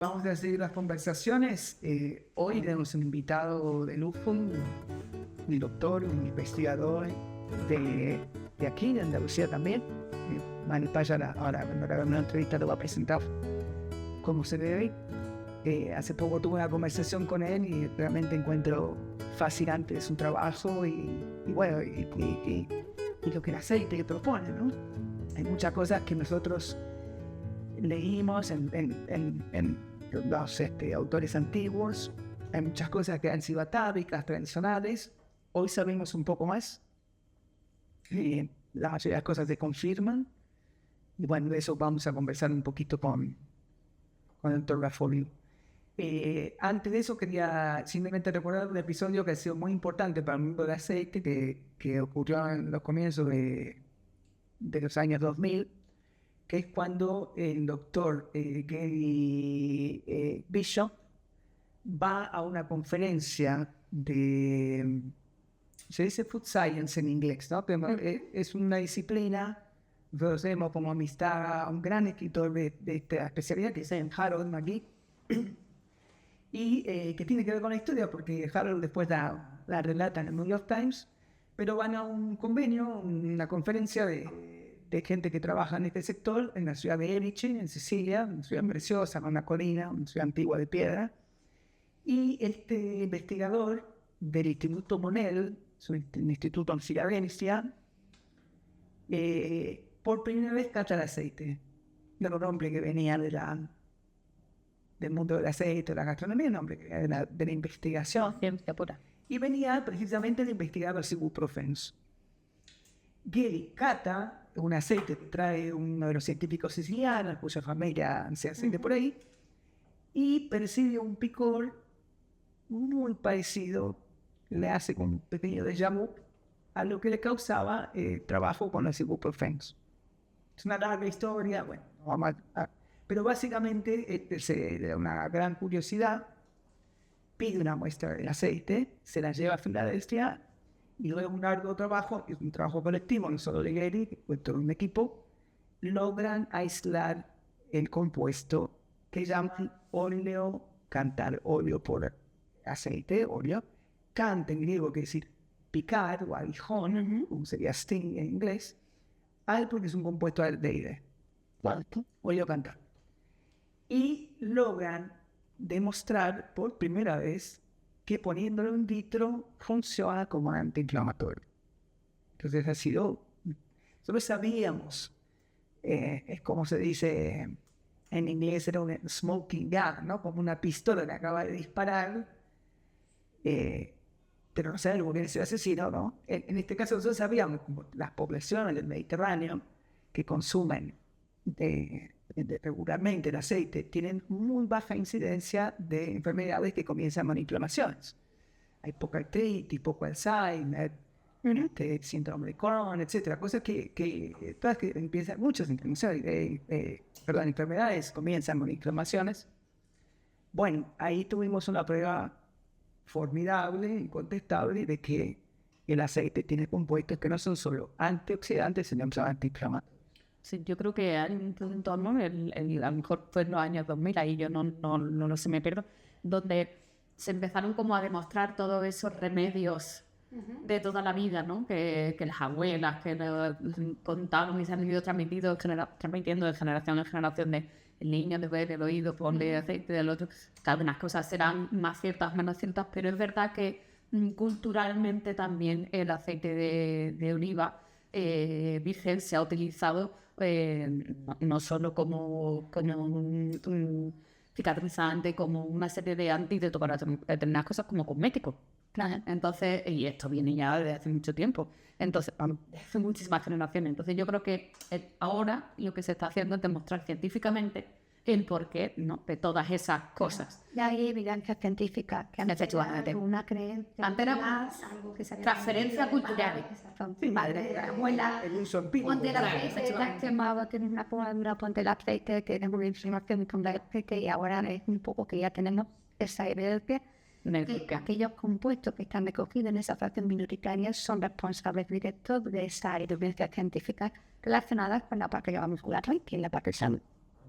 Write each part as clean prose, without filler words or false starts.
Vamos a seguir las conversaciones. Hoy tenemos un invitado de lujo, un doctor, un investigador de aquí, de Andalucía también. Ahora cuando haga una entrevista lo va a presentar como se debe. Hace poco tuve una conversación con él y realmente encuentro fascinante su trabajo y lo que el aceite propone, ¿no? Hay muchas cosas que nosotros leímos en los autores antiguos, hay muchas cosas que han sido atávicas, tradicionales. Hoy sabemos un poco más y la mayoría de las cosas se confirman. Y bueno, de eso vamos a conversar un poquito con el doctor Raffolio. Antes de eso quería simplemente recordar un episodio que ha sido muy importante para el mundo del aceite que ocurrió en los comienzos de los años 2000, que es cuando el doctor Gary Bishop va a una conferencia se dice Food Science en inglés, ¿no? Pero es una disciplina, nosotros tenemos como amistad a un gran escritor de esta especialidad que es Harold McGee, y que tiene que ver con la historia, porque Harold después la relata en el New York Times, pero van a un convenio, una conferencia de gente que trabaja en este sector, en la ciudad de Erice, en Sicilia, una ciudad preciosa, con una colina, una ciudad antigua de piedra. Y este investigador del Instituto Monell, un instituto en Filadelfia, por primera vez cacha el aceite. De un hombre que venía del mundo del aceite, de la gastronomía, un hombre que venía de la investigación. Ciencia pura. Y venía precisamente de investigar los ibuprofenos. Gary cata un aceite que trae uno de los científicos sicilianos, cuya familia se aceite por ahí, y percibe un picor muy parecido, le hace como un pequeño déjà vu a lo que le causaba trabajo con los ibuprofenos. Es una larga historia, bueno, no vamos pero básicamente se da una gran curiosidad, pide una muestra del aceite, se la lleva a Filadelfia, y luego un largo trabajo, es un trabajo colectivo, no solo de Gary, pues todo un equipo, logran aislar el compuesto que llaman óleo cantar, óleo por aceite, óleo, canta en griego, que decir picar o aguijón, como sería sting en inglés, porque es un compuesto aldehíde, óleo cantar. Y logran demostrar por primera vez que poniéndolo in vitro funciona como antiinflamatorio. Entonces ha sido, nosotros sabíamos, es como se dice en inglés, era un smoking gun, ¿no? Como una pistola que acaba de disparar, pero no sabemos por qué es asesino, ¿no? En este caso nosotros sabíamos, como las poblaciones del Mediterráneo que consumen regularmente el aceite tienen muy baja incidencia de enfermedades que comienzan con inflamaciones. Hay poca artritis, poco Alzheimer, síndrome de Crohn, etcétera, cosas que todas que empiezan, muchas inflamaciones, enfermedades comienzan con inflamaciones. Bueno, ahí tuvimos una prueba formidable, incontestable, de que el aceite tiene compuestos que no son solo antioxidantes, sino que son antiinflamatorios. Sí, yo creo que hay un entorno, a lo mejor fue en los años 2000, ahí yo no se me pierdo, donde se empezaron como a demostrar todos esos remedios de toda la vida, ¿no? Que las abuelas que nos contaron y se han ido transmitiendo de generación en generación, de el niño de ver el oído, ponle aceite del otro, que algunas cosas serán más ciertas, menos ciertas, pero es verdad que culturalmente también el aceite de oliva virgen se ha utilizado no solo como un cicatrizante, como una serie de antídotos para determinadas cosas, como cosméticos. Claro. Entonces, y esto viene ya desde hace mucho tiempo, entonces, desde hace muchísimas generaciones. Entonces yo creo que ahora lo que se está haciendo es demostrar científicamente el porqué, ¿no?, de todas esas cosas. Ya hay evidencia científica que Efectivamente. una creencia, Antes era más, algo que se transferencia cultural. Mi madre, abuela, El uso empírico. ponte el aceite, la quemaba, tienes una quemadura, ponte el aceite, tienes una inflamación con el aceite, y ahora es un poco que ya tenemos esa evidencia que aquellos compuestos que están recogidos en esa fracción minoritaria son responsables directos de esa evidencia científica relacionada con la parte muscular, que es la parte salud.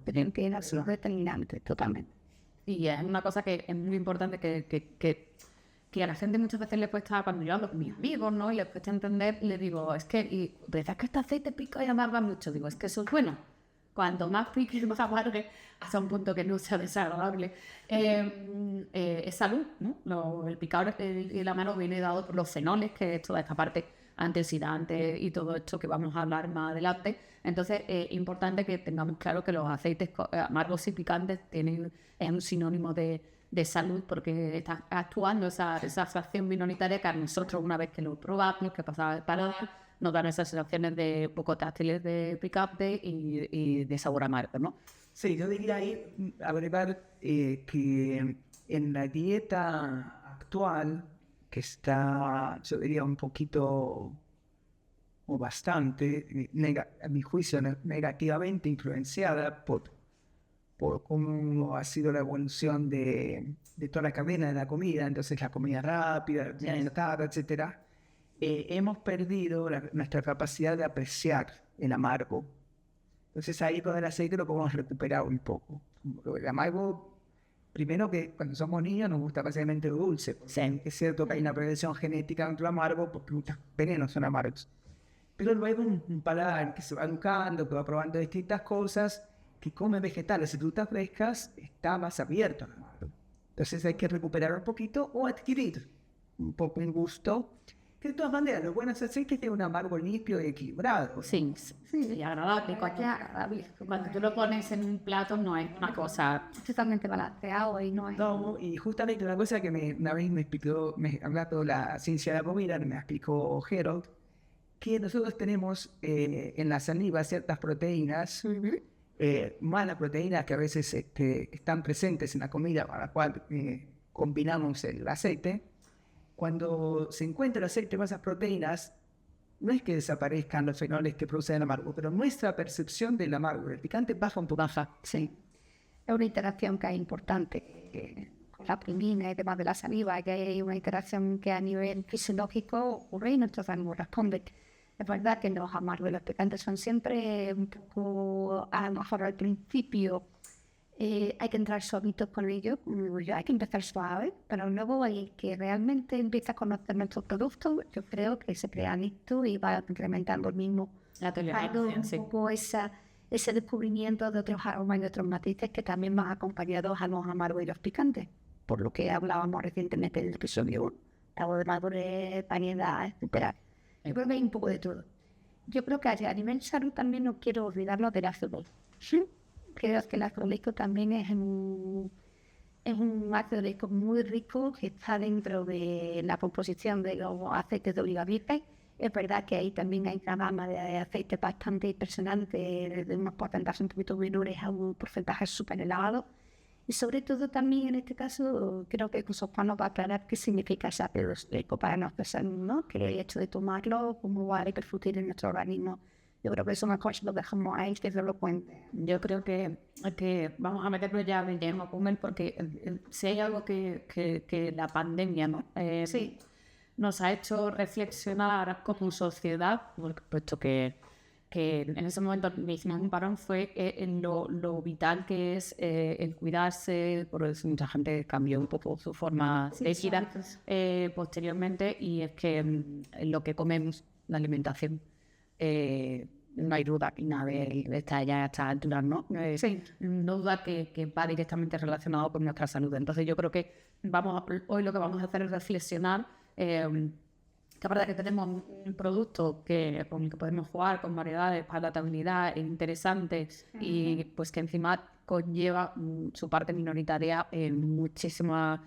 Que es determinante totalmente. Y es una cosa que es muy importante que a la gente muchas veces le cuesta, cuando yo hablo con mis amigos, ¿no? Y les cuesta entender, les digo, es que, y decís que este aceite pica y amarga mucho. Digo, es que eso es bueno. Cuanto más pique, más amargue, hasta un punto que no sea desagradable. Es salud, ¿no? El picado y la mano viene dado por los fenoles, que es toda esta parte antioxidante y todo esto que vamos a hablar más adelante. Entonces, es importante que tengamos claro que los aceites amargos y picantes es un sinónimo de salud, porque está actuando esa fracción minoritaria que a nosotros, una vez que lo probamos, que pasaba el paladar, nos dan esas sensaciones de poco táctiles de picante y de sabor amargo, ¿no? Sí, yo diría ahí agregar que en la dieta actual, que está, yo diría, un poquito o bastante, a mi juicio, negativamente influenciada por cómo ha sido la evolución de toda la cadena de la comida, entonces la comida rápida, la comida enlatada, etcétera, hemos perdido nuestra capacidad de apreciar el amargo. Entonces ahí con el aceite lo podemos recuperar un poco. El amargo, primero que cuando somos niños nos gusta básicamente lo dulce. Sí. Es cierto que hay una prevención genética dentro del amargo porque muchos venenos son amargos. Pero luego un paladar que se va educando, que va probando distintas cosas, que come vegetales y frutas frescas, está más abierto al amargo. Entonces hay que recuperar un poquito o adquirir un poco el gusto. Que de todas maneras, los buenos aceites tienen un amargo limpio y equilibrado. Sí, y agradable. Cuando tú lo pones en un plato no es una cosa totalmente balanceado y no es... No, y justamente una cosa que una vez me explicó, hablando de la ciencia de la comida, me explicó Harold, que nosotros tenemos en la saliva ciertas proteínas, malas proteínas que a veces están presentes en la comida con la cual combinamos el aceite. Cuando se encuentra el aceite con esas proteínas, no es que desaparezcan los fenoles que producen el amargo, pero nuestra percepción del amargo, el picante, baja un poco. Sí, es una interacción que es importante con la primina y demás de la saliva, que hay una interacción que a nivel fisiológico ocurre y nuestro organismo responde. Es verdad que los amargos y los picantes son siempre un poco, a lo mejor al principio, hay que entrar suavitos con ellos, hay que empezar suave, pero luego el que realmente empieza a conocer nuestros productos, yo creo que se crea listo y va incrementando el mismo. La tolerancia, un poco ese descubrimiento de otros aromas y de otros matices que también van acompañados a los amargos y los picantes, por lo que hablábamos recientemente en el episodio 1, la de madurez, variedad, etc. Yo creo que hay un poco de todo. Yo creo que a nivel salud también no quiero olvidarnos del ácido. ¿Sí? Creo que el ácido oleico también es un ácido oleico muy rico que está dentro de la composición de los aceites de oliva virgen. Es verdad que ahí también hay una gama de aceites bastante impresionante, desde unos porcentajes un poquito menores a un porcentaje súper elevado. Y sobre todo también en este caso creo que Juan nos va a aclarar qué significa ese ácido oleico para nosotros, ¿no? Que el hecho de tomarlo, cómo va a repercutir en nuestro organismo. Yo creo que eso mejor lo dejamos ahí, que se lo cuente. Yo creo que vamos a meternos ya de lleno con él, porque si hay algo que la pandemia, ¿no? Sí. Nos ha hecho reflexionar como sociedad, puesto que en ese momento me hicimos un parón, fue en lo vital que es el cuidarse. Por eso mucha gente cambió un poco su forma de vida posteriormente, y es que lo que comemos, la alimentación, no hay duda que nadie está ya a estas alturas, ¿no? No duda que va directamente relacionado con nuestra salud. Entonces yo creo que hoy lo que vamos a hacer es reflexionar, que aparte que tenemos un producto con el que podemos jugar con variedades, palatabilidad interesantes, y pues que encima conlleva su parte minoritaria en muchísimas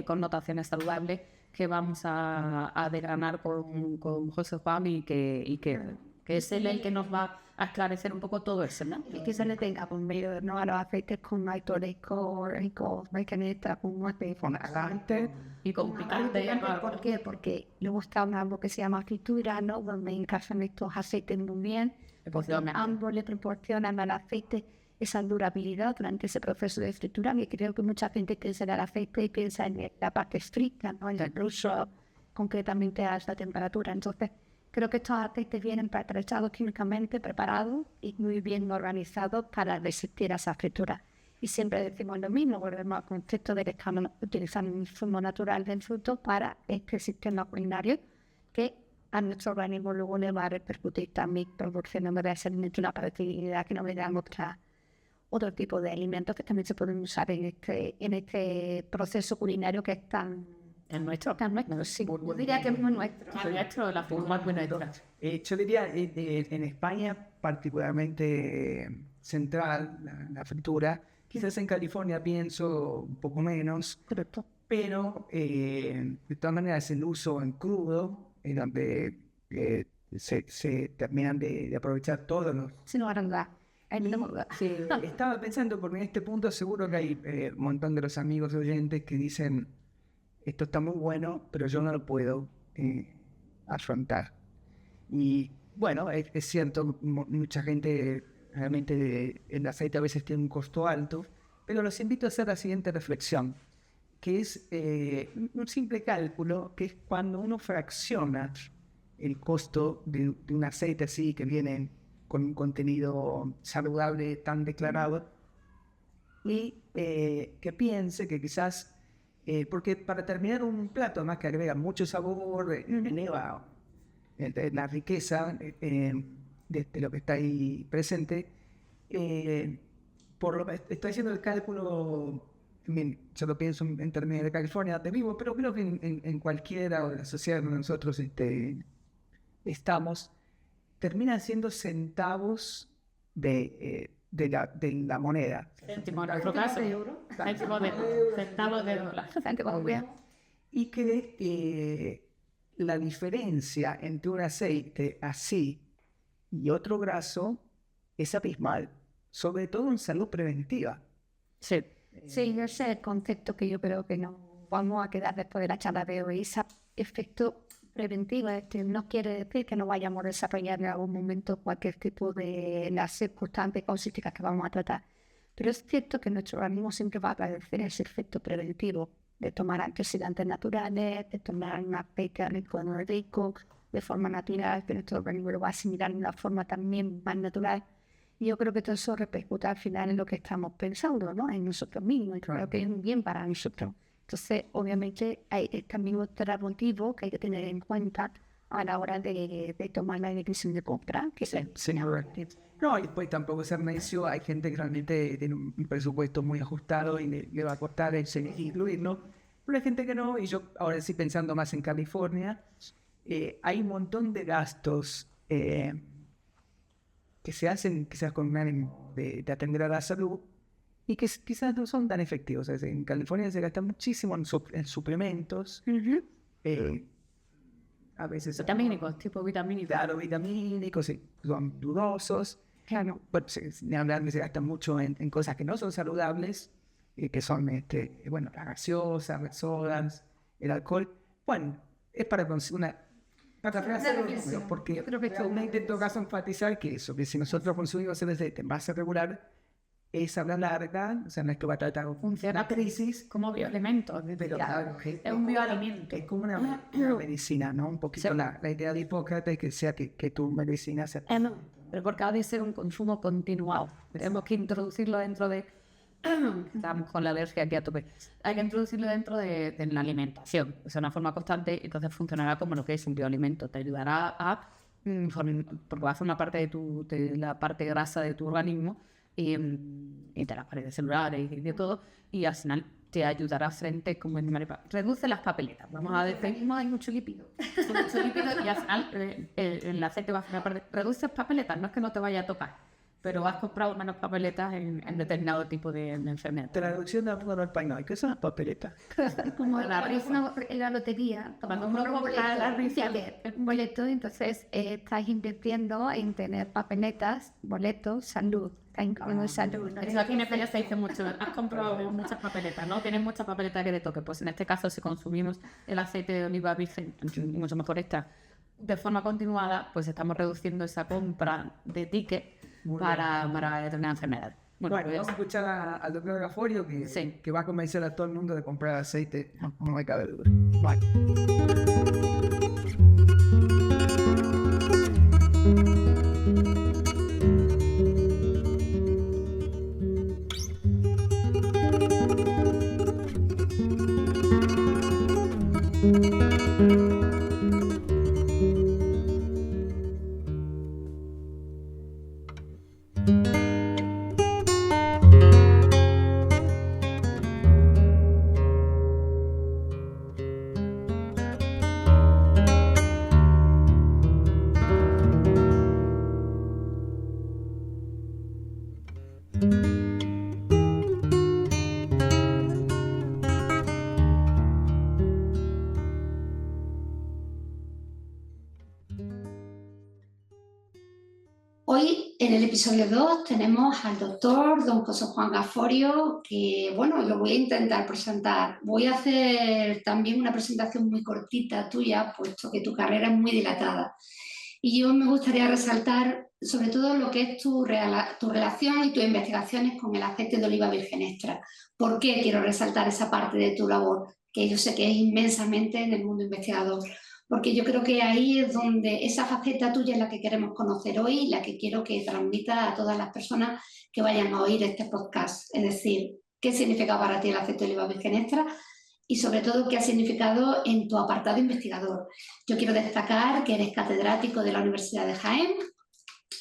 connotaciones saludables, que vamos a desgranar con José Juan, y que es él el que nos va a esclarecer un poco todo eso, ¿no? Y que se le tenga por medio, ¿no? A los aceites con ácido oleico, mecaneta, con agante y con picante. ¿Por qué? Porque luego está algo que se llama fritura, ¿no? Donde encajan estos aceites muy bien. Ambos le proporcionan al aceite esa durabilidad durante ese proceso de fritura, que creo que mucha gente piensa en el aceite y piensa en la parte estricta, ¿no? En el uso concretamente a esta temperatura. Entonces, creo que estos aceites vienen preparados químicamente, preparados y muy bien organizados para resistir a esa fritura. Y siempre decimos lo mismo, volvemos al concepto de que estamos utilizando un zumo natural del fruto para este sistema culinario que a nuestro organismo luego le va a repercutir también, proporcionando una productividad que nos da otro tipo de alimentos que también se pueden usar en este proceso culinario que es tan nuestro. Sí, yo diría que es muy nuestro. La forma muy nuestra. Yo diría, en España particularmente central, la fritura, quizás en California pienso un poco menos, Correcto. pero de todas maneras el uso en crudo, en donde se terminan de aprovechar todos los... Sí, no, verdad. Sí, estaba pensando, porque en este punto seguro que hay un montón de los amigos oyentes que dicen, esto está muy bueno, pero yo no lo puedo afrontar. Y bueno, es cierto, mucha gente realmente el aceite a veces tiene un costo alto, pero los invito a hacer la siguiente reflexión, que es un simple cálculo, que es cuando uno fracciona el costo de un aceite así que viene con un contenido saludable tan declarado, y que piense que quizás, porque para terminar un plato, además que agrega mucho sabor, eleva la riqueza de lo que está ahí presente, estoy haciendo el cálculo, yo lo pienso en términos de California, donde vivo, pero creo que en cualquiera de las sociedades donde nosotros estamos, terminan siendo centavos de la moneda. Céntimo, en nuestro caso, centavos de dólar. Y que la diferencia entre un aceite así y otro graso es abismal, sobre todo en salud preventiva. Sí, ese es el concepto que yo creo que nos vamos a quedar después de la charla de hoy, ese efecto preventivo. No quiere decir que no vayamos a desarrollar en algún momento cualquier tipo de las circunstancias causísticas que vamos a tratar, pero es cierto que nuestro organismo siempre va a agradecer ese efecto preventivo de tomar antioxidantes naturales, de tomar un aceite rico de forma natural, que nuestro organismo lo va a asimilar de una forma también más natural. Y yo creo que todo eso repercute al final en lo que estamos pensando, ¿no? En nosotros mismos, y creo que es un bien para nosotros. Entonces, obviamente, hay también otro motivo que hay que tener en cuenta a la hora de tomar la decisión de compra. Que No, y después tampoco ser necio, hay gente que realmente tiene un presupuesto muy ajustado y le va a costar incluirlo, pero hay gente que no, y yo ahora sí pensando más en California, hay un montón de gastos que se hacen quizás con un ánimo de atender a la salud, y que quizás no son tan efectivos. Es decir, en California se gasta muchísimo en suplementos, a veces... Vitamínicos, tipo vitamínicos. Claro, vitamínicos, son dudosos. Claro. Bueno, se gasta mucho en cosas que no son saludables, que son, las gaseosas, las sodas, el alcohol. Bueno, es para conseguir porque realmente en todo caso enfatizar que eso, que si nosotros consumimos el aceite en base regular, es a la larga, o sea, no es que va a tratar una crisis como bioalimento, pero claro, es un bioalimento. Es como una medicina, ¿no? Un poquito la idea de Hipócrates es que sea que tu medicina sea... Pero porque ha de ser un consumo continuado. Tenemos que introducirlo dentro de... Estamos con la alergia aquí a tope. Hay que introducirlo dentro de la alimentación. O sea, una forma constante, entonces funcionará como lo que es un bioalimento. Te ayudará porque va a formar parte de la parte grasa de tu organismo y de las paredes celulares y de todo, y al final te ayudará frente, como reduce las papeletas. Vamos a decir, no hay mucho lípido. Mucho lípido y al final el aceite va a formar parte. Reduces papeletas, no es que no te vaya a tocar, pero has comprado menos papeletas en determinado tipo de enfermedad. Traducción de al español, ¿qué son las papeletas? Como en la lotería, cuando uno compra la rifa, un boleto, entonces estás invirtiendo en tener papeletas, boletos, salud. Salud. Eso aquí en España se dice mucho. Has comprado muchas papeletas, ¿no? Tienes muchas papeletas que te toque. Pues en este caso, si consumimos el aceite de oliva virgen, mucho mejor esta, de forma continuada, pues estamos reduciendo esa compra de ticket para determinada enfermedad. Bueno, vamos a escuchar al doctor Gaforio que va a convencer a todo el mundo de comprar aceite, no me cabe duda. Hoy, en el episodio 2, tenemos al doctor don José Juan Gaforio, que, bueno, lo voy a intentar presentar. Voy a hacer también una presentación muy cortita tuya, puesto que tu carrera es muy dilatada. Y yo me gustaría resaltar sobre todo lo que es tu relación y tus investigaciones con el aceite de oliva virgen extra. ¿Por qué quiero resaltar esa parte de tu labor? Que yo sé que es inmensamente en el mundo investigador. Porque yo creo que ahí es donde esa faceta tuya es la que queremos conocer hoy y la que quiero que transmita a todas las personas que vayan a oír este podcast. Es decir, ¿qué significa para ti el aceite de oliva virgen extra? Y sobre todo, ¿qué ha significado en tu apartado investigador? Yo quiero destacar que eres catedrático de la Universidad de Jaén.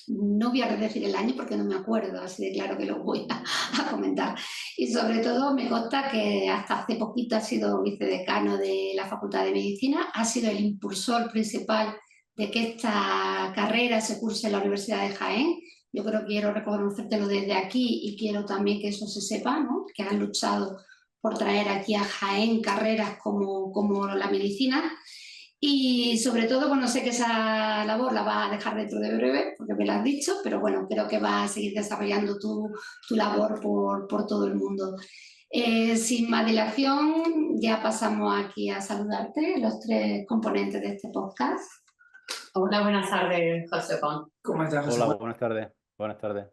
No voy a decir el año porque no me acuerdo, así de claro que lo voy a comentar. Y sobre todo me consta que hasta hace poquito has sido vicedecano de la Facultad de Medicina, has sido el impulsor principal de que esta carrera se curse en la Universidad de Jaén. Yo creo que quiero reconocértelo desde aquí y quiero también que eso se sepa, ¿no? Que has luchado por traer aquí a Jaén carreras como la medicina. Y sobre todo, bueno, sé que esa labor la vas a dejar dentro de breve, porque me lo has dicho, pero bueno, creo que vas a seguir desarrollando tu labor por todo el mundo. Sin más dilación, ya pasamos aquí a saludarte, los tres componentes de este podcast. Hola, buenas tardes, José Juan. ¿Cómo estás, José Hola, Juan? buenas tardes. Buenas tardes.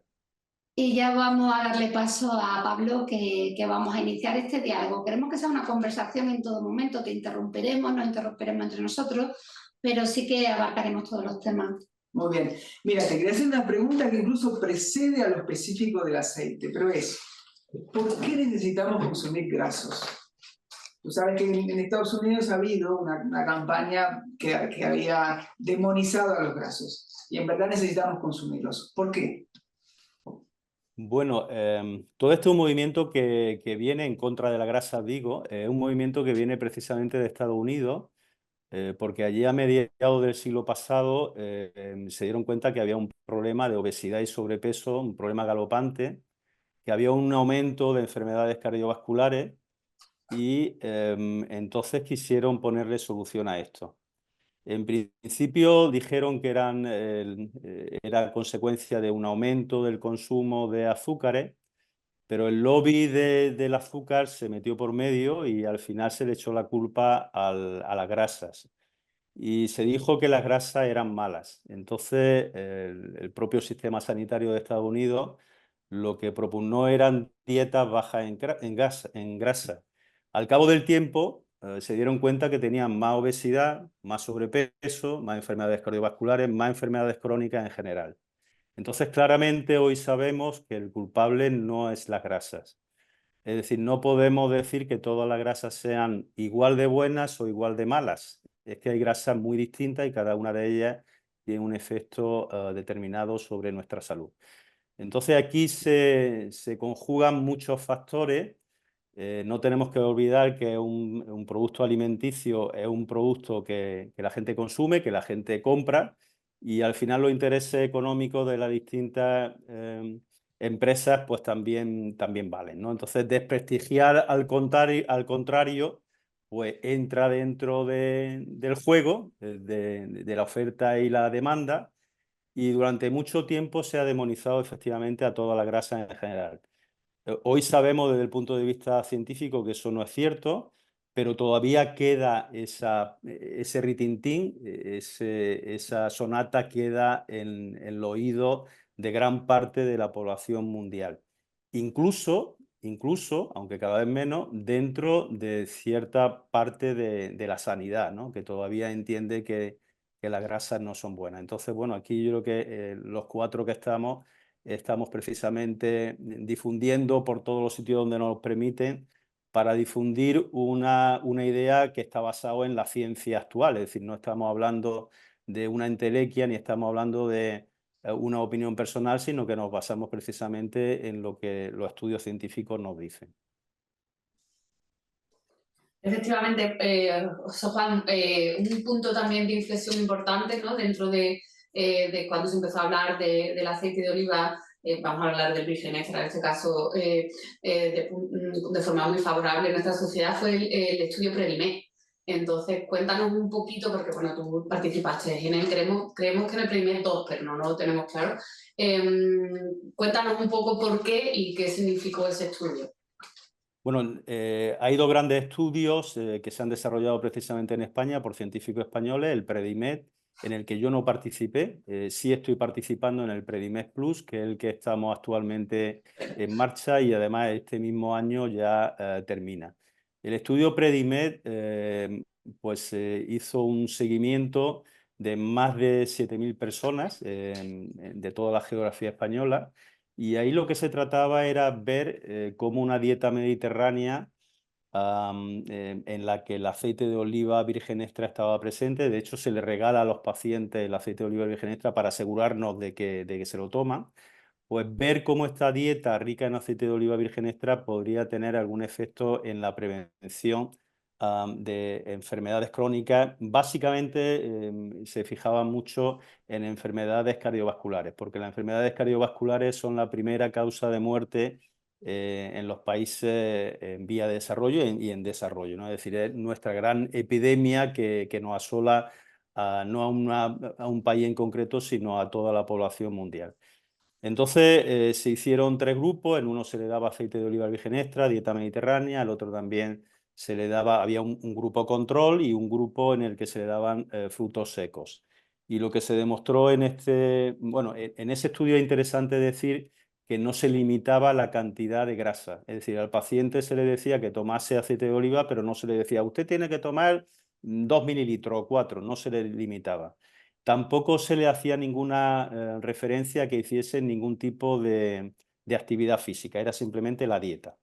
Y ya vamos a darle paso a Pablo, que vamos a iniciar este diálogo. Queremos que sea una conversación en todo momento, te interrumpiremos, nos interrumpiremos entre nosotros, pero sí que abarcaremos todos los temas. Muy bien. Mira, te quería hacer una pregunta que incluso precede a lo específico del aceite, pero es, ¿por qué necesitamos consumir grasos? Tú sabes que en Estados Unidos ha habido una campaña que había demonizado a los grasos, y en verdad necesitamos consumirlos. ¿Por qué? Bueno, todo este es un movimiento que viene en contra de la grasa, digo, es un movimiento que viene precisamente de Estados Unidos, porque allí a mediados del siglo pasado se dieron cuenta que había un problema de obesidad y sobrepeso, un problema galopante, que había un aumento de enfermedades cardiovasculares y entonces quisieron ponerle solución a esto. En principio dijeron que era consecuencia de un aumento del consumo de azúcares, pero el lobby del azúcar se metió por medio y al final se le echó la culpa a las grasas. Y se dijo que las grasas eran malas. Entonces, el propio sistema sanitario de Estados Unidos lo que propugnó eran dietas bajas en grasa. Al cabo del tiempo, se dieron cuenta que tenían más obesidad, más sobrepeso, más enfermedades cardiovasculares, más enfermedades crónicas en general. Entonces, claramente hoy sabemos que el culpable no es las grasas. Es decir, no podemos decir que todas las grasas sean igual de buenas o igual de malas. Es que hay grasas muy distintas y cada una de ellas tiene un efecto determinado sobre nuestra salud. Entonces aquí se conjugan muchos factores. No tenemos que olvidar que un producto alimenticio es un producto que la gente consume, que la gente compra, y al final los intereses económicos de las distintas empresas pues también valen, ¿no? Entonces desprestigiar al contrario pues entra dentro del juego, de la oferta y la demanda, y durante mucho tiempo se ha demonizado efectivamente a toda la grasa en general. Hoy sabemos desde el punto de vista científico que eso no es cierto, pero todavía queda ese ritintín, esa sonata queda en el oído de gran parte de la población mundial. Incluso, aunque cada vez menos, dentro de cierta parte de la sanidad, ¿no? Que todavía entiende que las grasas no son buenas. Entonces, bueno, aquí yo creo que los cuatro que estamos precisamente difundiendo por todos los sitios donde nos permiten para difundir una idea que está basada en la ciencia actual. Es decir, no estamos hablando de una entelequia ni estamos hablando de una opinión personal, sino que nos basamos precisamente en lo que los estudios científicos nos dicen. Efectivamente, José Juan, un punto también de inflexión importante, ¿no? Dentro de cuando se empezó a hablar del aceite de oliva, vamos a hablar del virgen extra en este caso, de forma muy favorable en nuestra sociedad, fue el estudio Predimed. Entonces, cuéntanos un poquito, porque bueno, tú participaste en él, creemos que en el Predimed 2, pero no lo tenemos claro. Cuéntanos un poco por qué y qué significó ese estudio. Bueno, hay dos grandes estudios que se han desarrollado precisamente en España por científicos españoles, el Predimed, en el que yo no participé, sí estoy participando en el Predimed Plus, que es el que estamos actualmente en marcha y además este mismo año ya termina. El estudio Predimed pues, hizo un seguimiento de más de 7.000 personas de toda la geografía española. Y ahí lo que se trataba era ver cómo una dieta mediterránea en la que el aceite de oliva virgen extra estaba presente. De hecho, se le regala a los pacientes el aceite de oliva virgen extra para asegurarnos de que se lo toman. Pues ver cómo esta dieta rica en aceite de oliva virgen extra podría tener algún efecto en la prevención de enfermedades crónicas. Básicamente se fijaba mucho en enfermedades cardiovasculares, porque las enfermedades cardiovasculares son la primera causa de muerte en los países en vía de desarrollo y en desarrollo, ¿no? Es decir, es nuestra gran epidemia que nos asola no a un país en concreto, sino a toda la población mundial. Entonces se hicieron 3 grupos, en uno se le daba aceite de oliva virgen extra, dieta mediterránea, al otro también se le daba, había un grupo control y un grupo en el que se le daban frutos secos. Y lo que se demostró en en ese estudio es interesante decir que no se limitaba la cantidad de grasa, es decir, al paciente se le decía que tomase aceite de oliva, pero no se le decía, usted tiene que tomar 2 mililitros o 4, no se le limitaba. Tampoco se le hacía ninguna referencia a que hiciese ningún tipo de actividad física, era simplemente la dieta.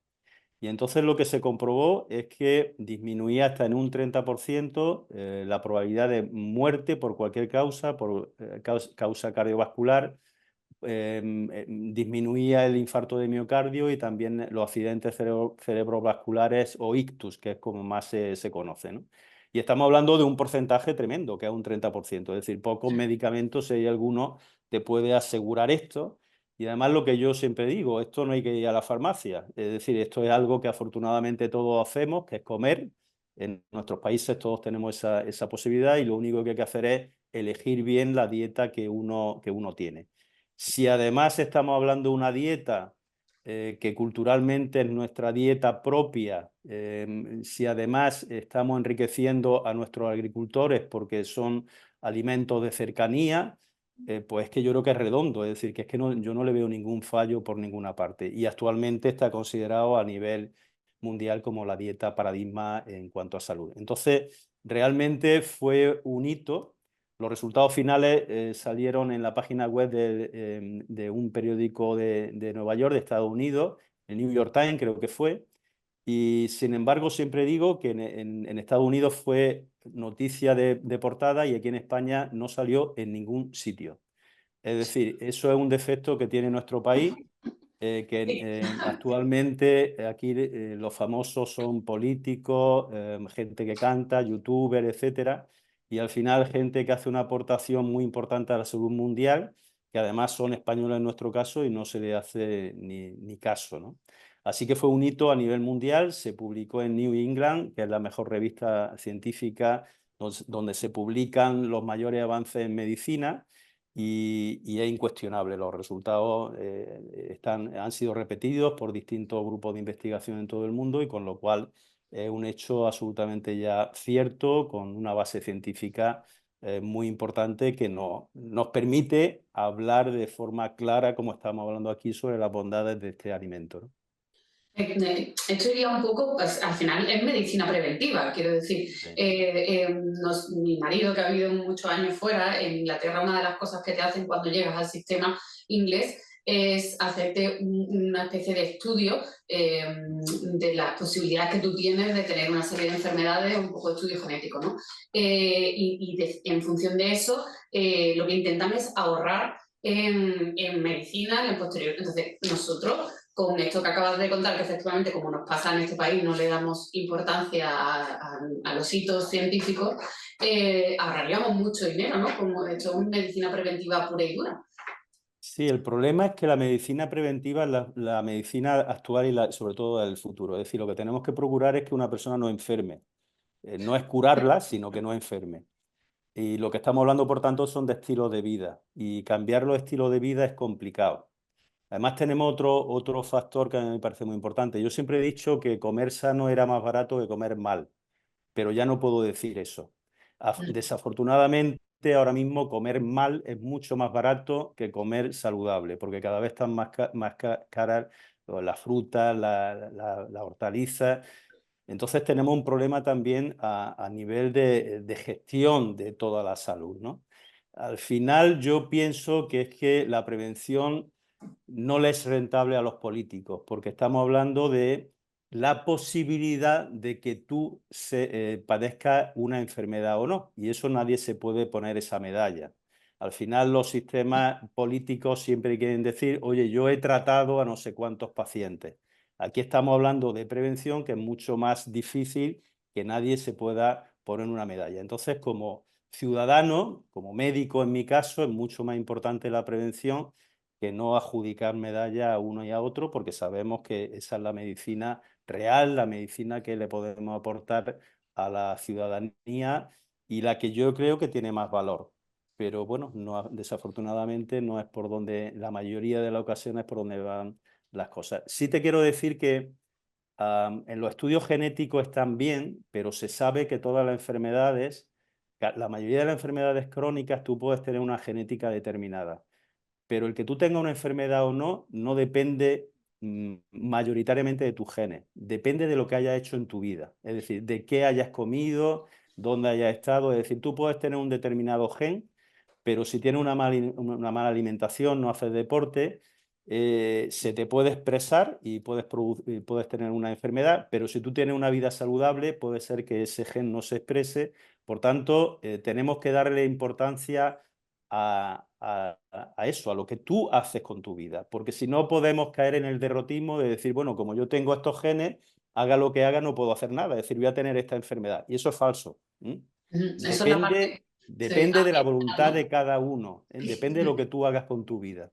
Y entonces lo que se comprobó es que disminuía hasta en un 30% la probabilidad de muerte por cualquier causa, por causa cardiovascular, disminuía el infarto de miocardio y también los accidentes cerebrovasculares o ictus, que es como más se conoce, ¿no? Y estamos hablando de un porcentaje tremendo, que es un 30%, es decir, pocos medicamentos, si hay alguno, te puede asegurar esto. Y además lo que yo siempre digo, esto no hay que ir a la farmacia, es decir, esto es algo que afortunadamente todos hacemos, que es comer. En nuestros países todos tenemos esa posibilidad y lo único que hay que hacer es elegir bien la dieta que uno tiene. Si además estamos hablando de una dieta que culturalmente es nuestra dieta propia, si además estamos enriqueciendo a nuestros agricultores porque son alimentos de cercanía, pues es que yo creo que es redondo, es decir, que es que yo no le veo ningún fallo por ninguna parte. Y actualmente está considerado a nivel mundial como la dieta paradigma en cuanto a salud. Entonces, realmente fue un hito. Los resultados finales salieron en la página web de un periódico de Nueva York, de Estados Unidos, el New York Times creo que fue, y sin embargo siempre digo que en Estados Unidos fue noticia de portada y aquí en España no salió en ningún sitio. Es decir, eso es un defecto que tiene nuestro país, que actualmente aquí los famosos son políticos, gente que canta, youtubers, etcétera, y al final gente que hace una aportación muy importante a la salud mundial, que además son españoles en nuestro caso y no se le hace ni caso, ¿no? Así que fue un hito a nivel mundial, se publicó en New England, que es la mejor revista científica donde se publican los mayores avances en medicina. Y es incuestionable, los resultados han sido repetidos por distintos grupos de investigación en todo el mundo y con lo cual es un hecho absolutamente ya cierto, con una base científica muy importante que nos permite hablar de forma clara, como estamos hablando aquí, sobre las bondades de este alimento, ¿no? Esto iría un poco, pues, al final es medicina preventiva, quiero decir. Sí. Mi marido, que ha vivido muchos años fuera, en Inglaterra una de las cosas que te hacen cuando llegas al sistema inglés es hacerte una especie de estudio de las posibilidades que tú tienes de tener una serie de enfermedades, un poco de estudio genético, ¿no? En función de eso, lo que intentan es ahorrar en medicina en el posterior. Entonces, nosotros, con esto que acabas de contar, que efectivamente, como nos pasa en este país, no le damos importancia a los hitos científicos, ahorraríamos mucho dinero, ¿no? Como de hecho, medicina preventiva pura y dura. Sí, el problema es que la medicina preventiva es la medicina actual y sobre todo del futuro. Es decir, lo que tenemos que procurar es que una persona no enferme. No es curarla, sino que no enferme. Y lo que estamos hablando, por tanto, son de estilos de vida. Y cambiar los estilos de vida es complicado. Además, tenemos otro factor que a mí me parece muy importante. Yo siempre he dicho que comer sano era más barato que comer mal, pero ya no puedo decir eso. Desafortunadamente, ahora mismo comer mal es mucho más barato que comer saludable, porque cada vez están más caras las frutas, las hortalizas. Entonces tenemos un problema también a nivel de gestión de toda la salud, ¿no? Al final yo pienso que es que la prevención no le es rentable a los políticos, porque estamos hablando de la posibilidad de que tú padezcas una enfermedad o no, y eso nadie se puede poner esa medalla. Al final los sistemas políticos siempre quieren decir, oye, yo he tratado a no sé cuántos pacientes. Aquí estamos hablando de prevención, que es mucho más difícil que nadie se pueda poner una medalla. Entonces, como ciudadano, como médico en mi caso, es mucho más importante la prevención que no adjudicar medalla a uno y a otro, porque sabemos que esa es la medicina real, la medicina que le podemos aportar a la ciudadanía y la que yo creo que tiene más valor. Pero bueno, no, desafortunadamente no es por donde, la mayoría de las ocasiones, por donde van las cosas. Sí te quiero decir que en los estudios genéticos están bien, pero se sabe que todas las enfermedades, la mayoría de las enfermedades crónicas, tú puedes tener una genética determinada. Pero el que tú tengas una enfermedad o no, no depende mayoritariamente de tus genes, depende de lo que hayas hecho en tu vida, es decir, de qué hayas comido, dónde hayas estado, es decir, tú puedes tener un determinado gen, pero si tienes una mala alimentación, no haces deporte, se te puede expresar y puedes tener una enfermedad, pero si tú tienes una vida saludable, puede ser que ese gen no se exprese. Por tanto, tenemos que darle importancia a eso, a lo que tú haces con tu vida, porque si no podemos caer en el derrotismo de decir, bueno, como yo tengo estos genes, haga lo que haga, no puedo hacer nada, es decir, voy a tener esta enfermedad. Y eso es falso. Eso es la parte... Depende de la voluntad de cada uno, depende de lo que tú hagas con tu vida.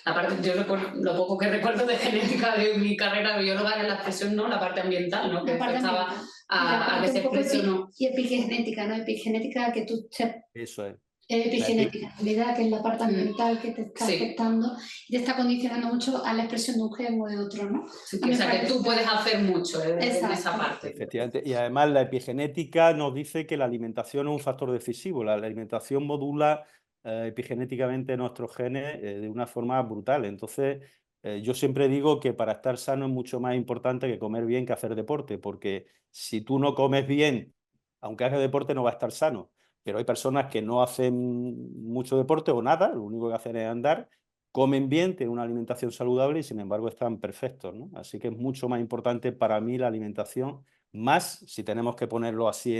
Aparte, yo recuerdo, lo poco que recuerdo de genética de mi carrera bióloga era la expresión, ¿no? La parte ambiental, ¿no? Que estaba a que se exprese o no. Y epigenética, ¿no? Epigenética que tú te... Eso es. Epigenética, ¿verdad? Que es la parte ambiental que te está afectando y te está condicionando mucho a la expresión de un gen o de otro, ¿no? Sí, o sea, que tú puedes hacer mucho en esa parte. Efectivamente. Y además la epigenética nos dice que la alimentación es un factor decisivo. La alimentación modula epigenéticamente nuestros genes de una forma brutal. Entonces, yo siempre digo que para estar sano es mucho más importante que comer bien que hacer deporte, porque si tú no comes bien, aunque hagas deporte, no vas a estar sano. Pero hay personas que no hacen mucho deporte o nada, lo único que hacen es andar, comen bien, tienen una alimentación saludable y sin embargo están perfectos, ¿no? Así que es mucho más importante para mí la alimentación, más, si tenemos que ponerlo así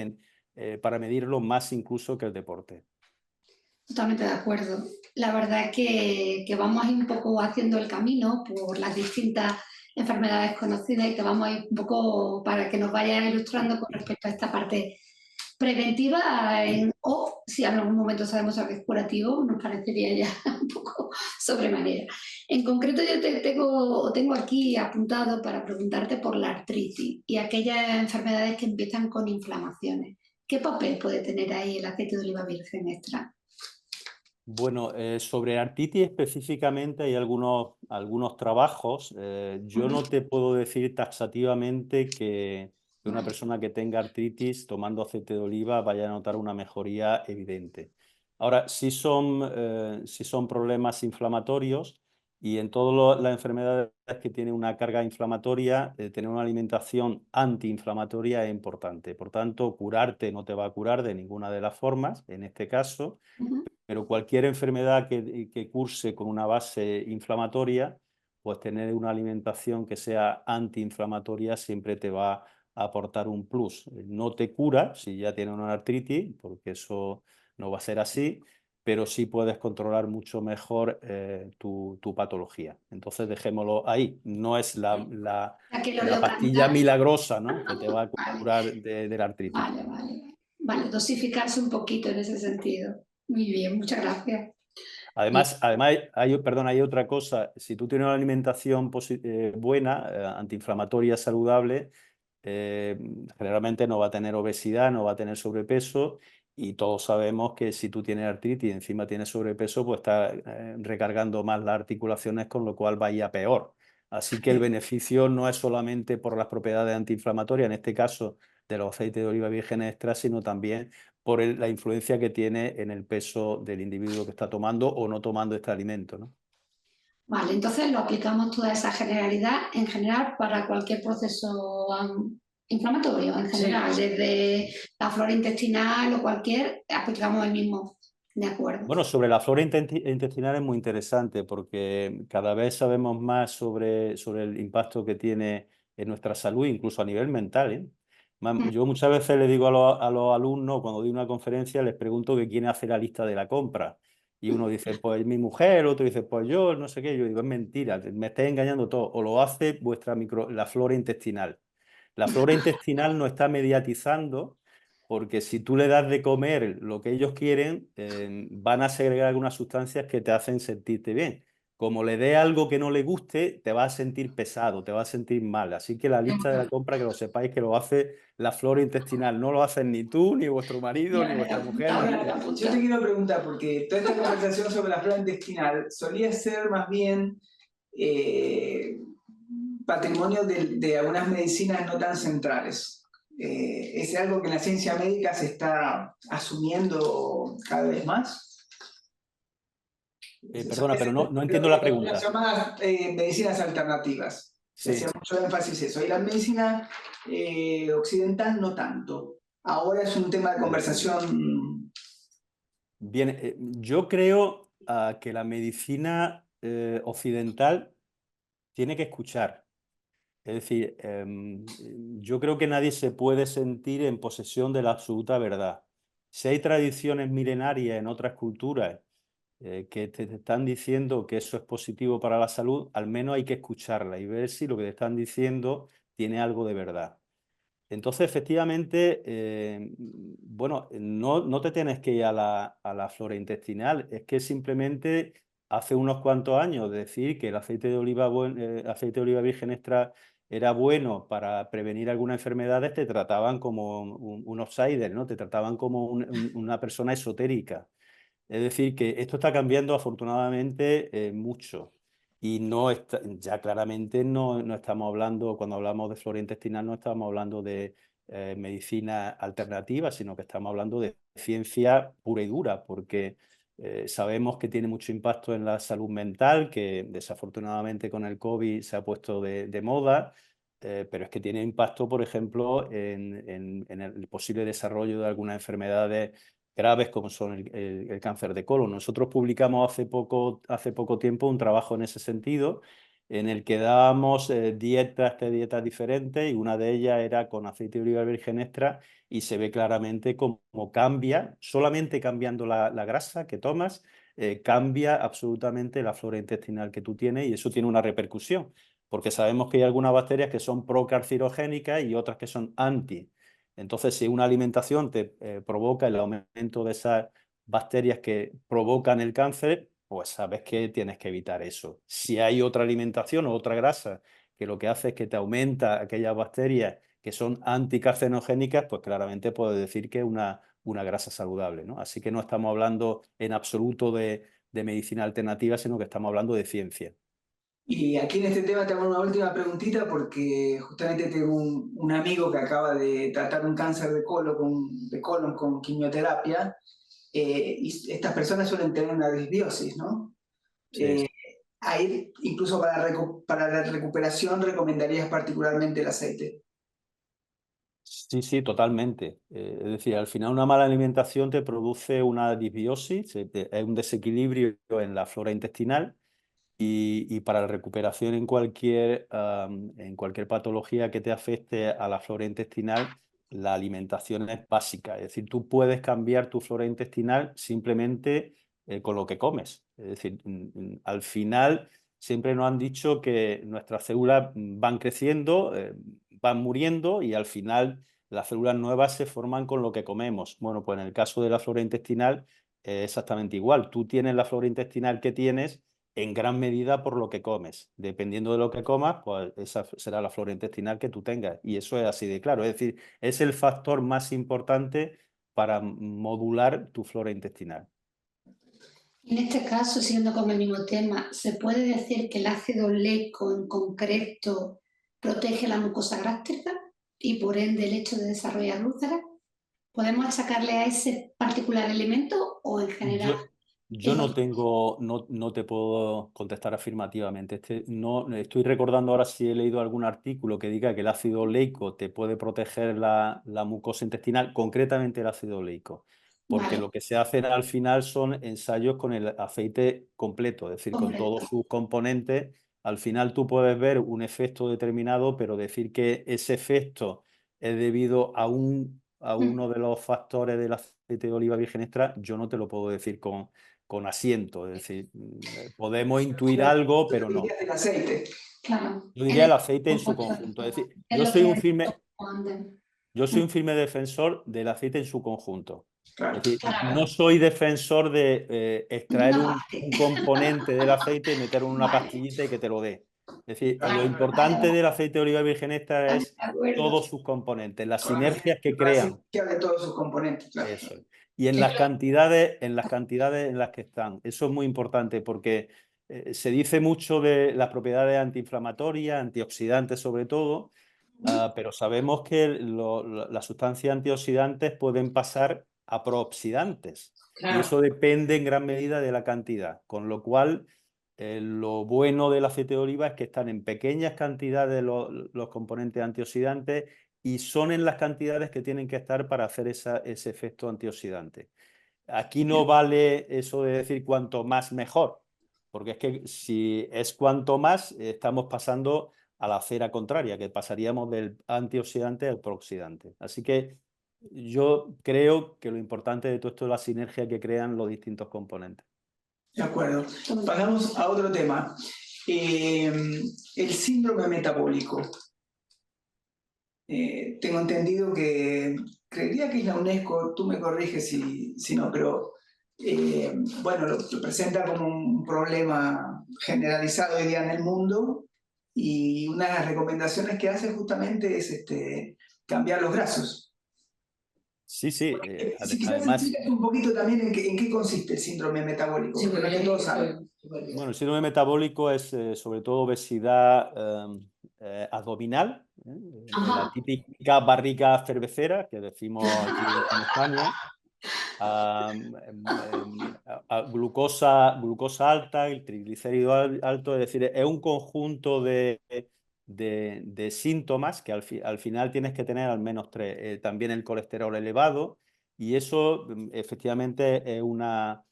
para medirlo, más incluso que el deporte. Totalmente de acuerdo. La verdad es que vamos a ir un poco haciendo el camino por las distintas enfermedades conocidas y que vamos a ir un poco para que nos vayan ilustrando con respecto a esta parte preventiva o si en algún momento sabemos algo que es curativo, nos parecería ya un poco sobremanera. En concreto yo tengo aquí apuntado para preguntarte por la artritis y aquellas enfermedades que empiezan con inflamaciones. ¿Qué papel puede tener ahí el aceite de oliva virgen extra? Bueno, sobre artritis específicamente hay algunos trabajos. Yo no te puedo decir taxativamente que una persona que tenga artritis tomando aceite de oliva vaya a notar una mejoría evidente. Ahora, si son problemas inflamatorios, Y en todas las enfermedades que tienen una carga inflamatoria, tener una alimentación antiinflamatoria es importante. Por tanto, curarte no te va a curar de ninguna de las formas, en este caso, pero cualquier enfermedad que curse con una base inflamatoria, pues tener una alimentación que sea antiinflamatoria siempre te va a aportar un plus. No te cura si ya tienes una artritis, porque eso no va a ser así, pero sí puedes controlar mucho mejor tu patología. Entonces dejémoslo ahí. No es la Aquí lo pastilla localizar. milagrosa, ¿no?, que te va a Vale, curar de la artritis. vale, vale. Vale, dosificarse un poquito en ese sentido. Muy bien, muchas gracias. Además hay otra cosa. Si tú tienes una alimentación buena, antiinflamatoria, saludable, generalmente no va a tener obesidad, no va a tener sobrepeso, y todos sabemos que si tú tienes artritis y encima tienes sobrepeso, pues estás recargando más las articulaciones, con lo cual vaya peor. Así que el beneficio no es solamente por las propiedades antiinflamatorias, en este caso de los aceites de oliva virgen extra, sino también por la influencia que tiene en el peso del individuo que está tomando o no tomando este alimento, ¿no? Vale, entonces lo aplicamos toda esa generalidad en general para cualquier proceso inflamatorio, en general, desde la flora intestinal o cualquier, aplicamos el mismo. De acuerdo. Bueno, sobre la flora intestinal es muy interesante, porque cada vez sabemos más sobre el impacto que tiene en nuestra salud, incluso a nivel mental, ¿eh? Yo muchas veces le digo a los alumnos, cuando doy una conferencia, les pregunto que quién hace la lista de la compra. Y uno dice, pues mi mujer, otro dice, pues yo, no sé qué. Yo digo, es mentira, me estáis engañando todo. O lo hace la flora intestinal. La flora intestinal no está mediatizando, porque si tú le das de comer lo que ellos quieren, van a segregar algunas sustancias que te hacen sentirte bien. Como le dé algo que no le guste, te vas a sentir pesado, te vas a sentir mal. Así que la lista de la compra, que lo sepáis, que lo hace la flora intestinal. No lo hacen ni tú, ni vuestro marido, ni vuestra mujer, ni nadie. Yo te quiero preguntar, porque toda esta conversación sobre la flora intestinal solía ser más bien patrimonio de algunas medicinas no tan centrales. ¿Es algo que en la ciencia médica se está asumiendo cada vez más? Perdona, pero no entiendo la pregunta. Las llamadas medicinas alternativas. Se hacía mucho énfasis eso. Y la medicina occidental no tanto. Ahora es un tema de conversación. Bien, yo creo que la medicina occidental tiene que escuchar. Es decir, yo creo que nadie se puede sentir en posesión de la absoluta verdad. Si hay tradiciones milenarias en otras culturas que te están diciendo que eso es positivo para la salud, al menos hay que escucharla y ver si lo que te están diciendo tiene algo de verdad. Entonces, efectivamente, bueno, no te tienes que ir a la flora intestinal, es que simplemente hace unos cuantos años decir que el aceite de oliva virgen extra era bueno para prevenir algunas enfermedades, te trataban como un outsider, ¿no? Te trataban como una persona esotérica. Es decir, que esto está cambiando afortunadamente mucho. Y ya claramente no estamos hablando, cuando hablamos de flora intestinal, no estamos hablando de medicina alternativa, sino que estamos hablando de ciencia pura y dura, porque sabemos que tiene mucho impacto en la salud mental, que desafortunadamente con el COVID se ha puesto de moda, pero es que tiene impacto, por ejemplo, en el posible desarrollo de algunas enfermedades graves, como son el cáncer de colon. Nosotros publicamos hace poco tiempo un trabajo en ese sentido, en el que dábamos dietas diferentes, y una de ellas era con aceite de oliva virgen extra, y se ve claramente cómo cambia, solamente cambiando la grasa que tomas, cambia absolutamente la flora intestinal que tú tienes, y eso tiene una repercusión, porque sabemos que hay algunas bacterias que son procarcinogénicas y otras que son anti. Entonces, si una alimentación te provoca el aumento de esas bacterias que provocan el cáncer, pues sabes que tienes que evitar eso. Si hay otra alimentación o otra grasa que lo que hace es que te aumenta aquellas bacterias que son anticarcinogénicas, pues claramente puedes decir que es una grasa saludable, ¿no? Así que no estamos hablando en absoluto de medicina alternativa, sino que estamos hablando de ciencia. Y aquí en este tema te hago una última preguntita, porque justamente tengo un amigo que acaba de tratar un cáncer de colon con quimioterapia, y estas personas suelen tener una disbiosis, ¿no? Sí. ahí incluso para la recuperación recomendarías particularmente el aceite. Sí, sí, totalmente. Es decir, al final una mala alimentación te produce una disbiosis, es un desequilibrio en la flora intestinal y para la recuperación en cualquier patología que te afecte a la flora intestinal, la alimentación es básica. Es decir, tú puedes cambiar tu flora intestinal simplemente con lo que comes. Es decir, al final siempre nos han dicho que nuestras células van creciendo, van muriendo y al final las células nuevas se forman con lo que comemos. Bueno, pues en el caso de la flora intestinal es exactamente igual. Tú tienes la flora intestinal que tienes en gran medida por lo que comes. Dependiendo de lo que comas, pues esa será la flora intestinal que tú tengas. Y eso es así de claro. Es decir, es el factor más importante para modular tu flora intestinal. En este caso, siguiendo con el mismo tema, ¿se puede decir que el ácido oleico en concreto protege la mucosa gástrica y por ende el hecho de desarrollar úlceras? ¿Podemos achacarle a ese particular elemento o en general? Yo no te puedo contestar afirmativamente. No, estoy recordando ahora si he leído algún artículo que diga que el ácido oleico te puede proteger la mucosa intestinal, concretamente el ácido oleico, porque Vale, lo que se hacen al final son ensayos con el aceite completo, es decir, con todos sus componentes. Al final tú puedes ver un efecto determinado, pero decir que ese efecto es debido a uno de los factores del aceite de oliva virgen extra, yo no te lo puedo decir con asiento. Es decir, podemos intuir algo, pero no. Dirías del aceite. claro. Yo diría el aceite en su conjunto. Es decir, Es yo lo soy que un he firme, dicho antes. yo soy un firme defensor del aceite en su conjunto. Claro. Es decir, Claro. no soy defensor de extraer Una un parte. componente del aceite y meterlo en una Vale, pastillita y que te lo dé. Es decir, lo Claro. importante del aceite de oliva virgen extra estamos es de acuerdo. todos sus componentes, las Correcto. sinergias que La crean. sinergia de todos sus componentes, claro. Eso es. Y en las cantidades en las que están. Eso es muy importante porque se dice mucho de las propiedades antiinflamatorias, antioxidantes sobre todo, pero sabemos que las sustancias antioxidantes pueden pasar a prooxidantes y Claro. eso depende en gran medida de la cantidad, con lo cual lo bueno del aceite de oliva es que están en pequeñas cantidades los componentes antioxidantes y son en las cantidades que tienen que estar para hacer ese efecto antioxidante. Aquí no vale eso de decir cuanto más mejor, porque es que si es cuanto más, estamos pasando a la acera contraria, que pasaríamos del antioxidante al prooxidante. Así que yo creo que lo importante de todo esto es la sinergia que crean los distintos componentes. De acuerdo. Pasamos a otro tema. El síndrome metabólico. Tengo entendido que, creería que es la UNESCO, tú me corriges si no, pero bueno, lo presenta como un problema generalizado hoy día en el mundo y una de las recomendaciones que hace justamente es cambiar los grasas. Sí, sí. Si quizás Además, explicas un poquito también en qué consiste el síndrome metabólico, Sí, porque no es que todos saben. bueno, el síndrome metabólico es sobre todo obesidad abdominal, la Ajá. típica barriga cervecera que decimos aquí en España, glucosa alta, el triglicérido alto, es decir, es un conjunto de síntomas que al final tienes que tener al menos tres. También el colesterol elevado y eso efectivamente es una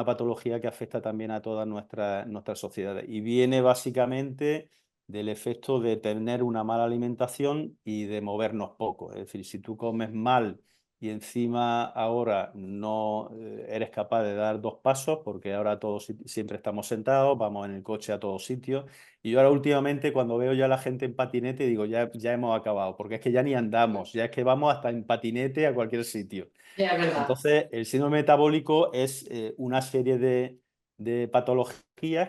patología que afecta también a todas nuestras sociedades y viene básicamente del efecto de tener una mala alimentación y de movernos poco. Es decir, si tú comes mal y encima ahora no eres capaz de dar dos pasos, porque ahora todos siempre estamos sentados, vamos en el coche a todos sitios, y yo ahora últimamente cuando veo ya a la gente en patinete digo, ya hemos acabado, porque es que ya ni andamos, ya es que vamos hasta en patinete a cualquier sitio. Ya, es verdad. Entonces, el síndrome metabólico es una serie de patologías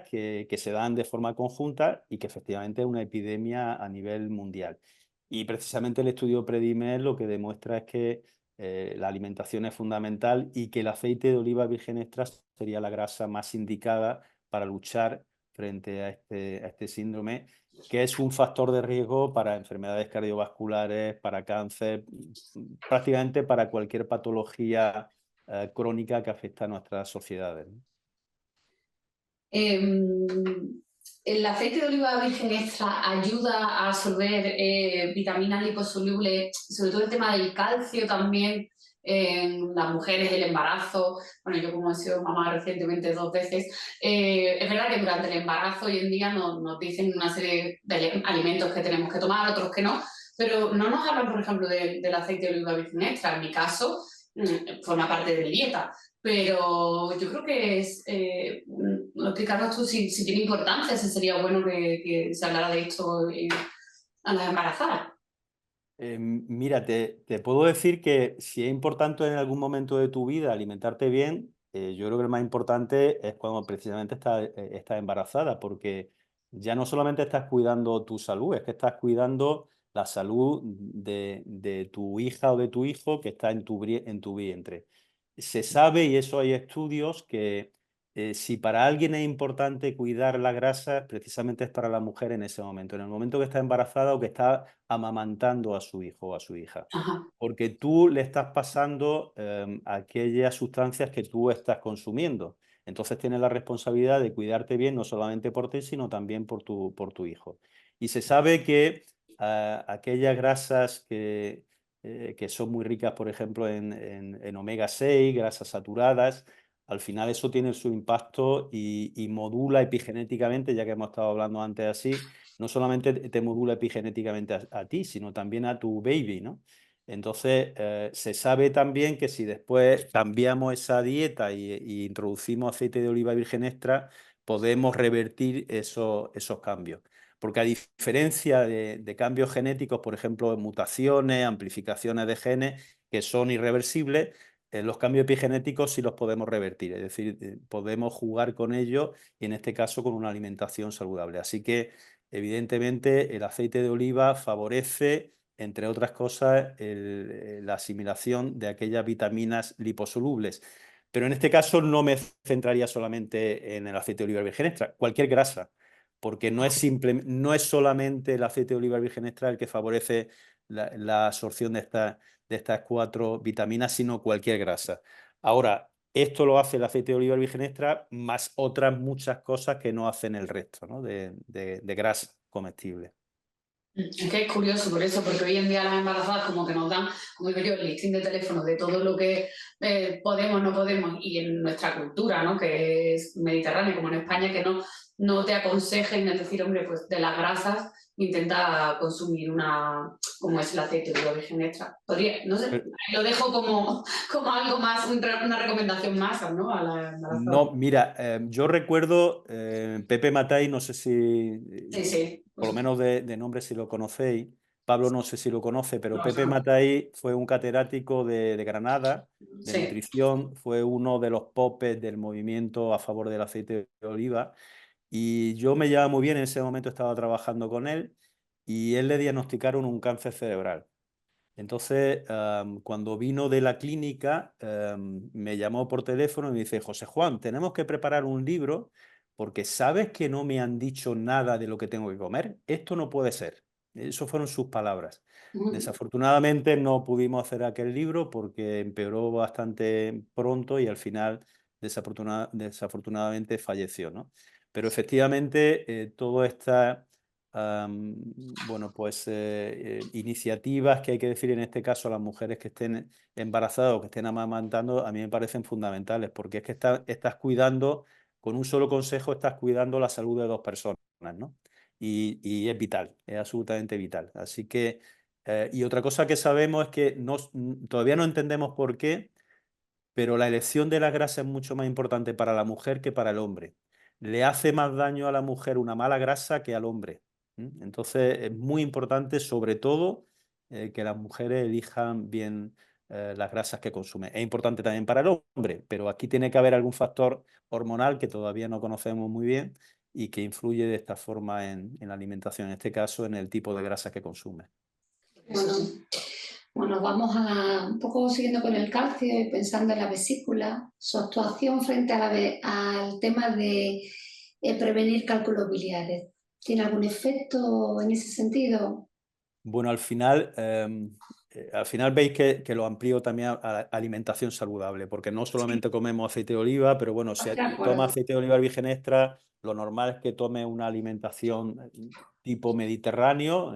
que se dan de forma conjunta y que efectivamente es una epidemia a nivel mundial. Y precisamente el estudio Predimer lo que demuestra es que la alimentación es fundamental y que el aceite de oliva virgen extra sería la grasa más indicada para luchar frente a este síndrome, que es un factor de riesgo para enfermedades cardiovasculares, para cáncer, prácticamente para cualquier patología crónica que afecta a nuestras sociedades. ¿El aceite de oliva virgen extra ayuda a absorber vitaminas liposolubles, sobre todo el tema del calcio también en las mujeres, el embarazo? Bueno, yo como he sido mamá recientemente 2 veces, es verdad que durante el embarazo hoy en día nos dicen una serie de alimentos que tenemos que tomar, otros que no, pero no nos hablan, por ejemplo, del aceite de oliva virgen extra. En mi caso, forma parte de mi dieta. Pero yo creo que es, lo explicarnos tú si tiene importancia, si sería bueno que se hablara de esto a las embarazadas. Mira, te puedo decir que si es importante en algún momento de tu vida alimentarte bien, yo creo que lo más importante es cuando precisamente estás embarazada, porque ya no solamente estás cuidando tu salud, es que estás cuidando la salud de tu hija o de tu hijo que está en tu vientre. Se sabe, y eso hay estudios, que si para alguien es importante cuidar la grasa, precisamente es para la mujer en ese momento, en el momento que está embarazada o que está amamantando a su hijo o a su hija. Ajá. Porque tú le estás pasando aquellas sustancias que tú estás consumiendo. Entonces tienes la responsabilidad de cuidarte bien, no solamente por ti, sino también por tu hijo. Y se sabe que aquellas grasas que son muy ricas, por ejemplo, en omega 6, grasas saturadas, al final eso tiene su impacto y modula epigenéticamente, ya que hemos estado hablando antes así, no solamente te modula epigenéticamente a ti, sino también a tu baby, ¿no? Entonces, se sabe también que si después cambiamos esa dieta y introducimos aceite de oliva virgen extra, podemos revertir esos cambios. Porque a diferencia de cambios genéticos, por ejemplo, mutaciones, amplificaciones de genes, que son irreversibles, los cambios epigenéticos sí los podemos revertir, es decir, podemos jugar con ellos y en este caso con una alimentación saludable. Así que, evidentemente, el aceite de oliva favorece, entre otras cosas, la asimilación de aquellas vitaminas liposolubles. Pero en este caso no me centraría solamente en el aceite de oliva virgen extra, cualquier grasa, porque no es solamente el aceite de oliva virgen extra el que favorece la absorción de estas 4 vitaminas, sino cualquier grasa. Ahora, esto lo hace el aceite de oliva virgen extra, más otras muchas cosas que no hacen el resto, ¿no? de grasa comestible. Es que es curioso por eso, porque hoy en día las embarazadas como que nos dan, como digo yo, el listín de teléfono de todo lo que podemos, no podemos, y en nuestra cultura, ¿no? Que es mediterránea, como en España, que no te aconsejen, es decir, hombre, pues de las grasas intenta consumir como es el aceite de oliva virgen extra. Podría, no sé, lo dejo como algo más, una recomendación más, ¿no? A la embarazada. No, mira, yo recuerdo Pepe Matay, no sé si, Sí. por lo menos de nombre si lo conocéis, Pablo no sé si lo conoce, pero No, Pepe no. Matay fue un catedrático de Granada, de Sí. nutrición, fue uno de los popes del movimiento a favor del aceite de oliva, y yo me llevaba muy bien, en ese momento estaba trabajando con él, y él le diagnosticaron un cáncer cerebral. Entonces, cuando vino de la clínica, me llamó por teléfono y me dice, José Juan, tenemos que preparar un libro porque sabes que no me han dicho nada de lo que tengo que comer. Esto no puede ser. Esas fueron sus palabras. Desafortunadamente no pudimos hacer aquel libro porque empeoró bastante pronto y al final, desafortunadamente, falleció, ¿no? Pero efectivamente, todo esta... bueno, pues iniciativas que hay que decir en este caso a las mujeres que estén embarazadas o que estén amamantando, a mí me parecen fundamentales, porque es que estás cuidando, con un solo consejo, estás cuidando la salud de 2 personas, ¿no? Y es vital, es absolutamente vital. Así que, y otra cosa que sabemos es que todavía no entendemos por qué, pero la elección de la grasa es mucho más importante para la mujer que para el hombre. Le hace más daño a la mujer una mala grasa que al hombre. Entonces es muy importante, sobre todo, que las mujeres elijan bien las grasas que consumen. Es importante también para el hombre, pero aquí tiene que haber algún factor hormonal que todavía no conocemos muy bien y que influye de esta forma en la alimentación, en este caso en el tipo de grasa que consume. Bueno, vamos un poco siguiendo con el calcio y pensando en la vesícula, su actuación frente al tema de prevenir cálculos biliares. ¿Tiene algún efecto en ese sentido? Bueno, al final al final veis que lo amplío también a la alimentación saludable, porque no solamente comemos aceite de oliva, pero bueno, si De acuerdo. toma aceite de oliva virgen extra, lo normal es que tome una alimentación tipo mediterráneo.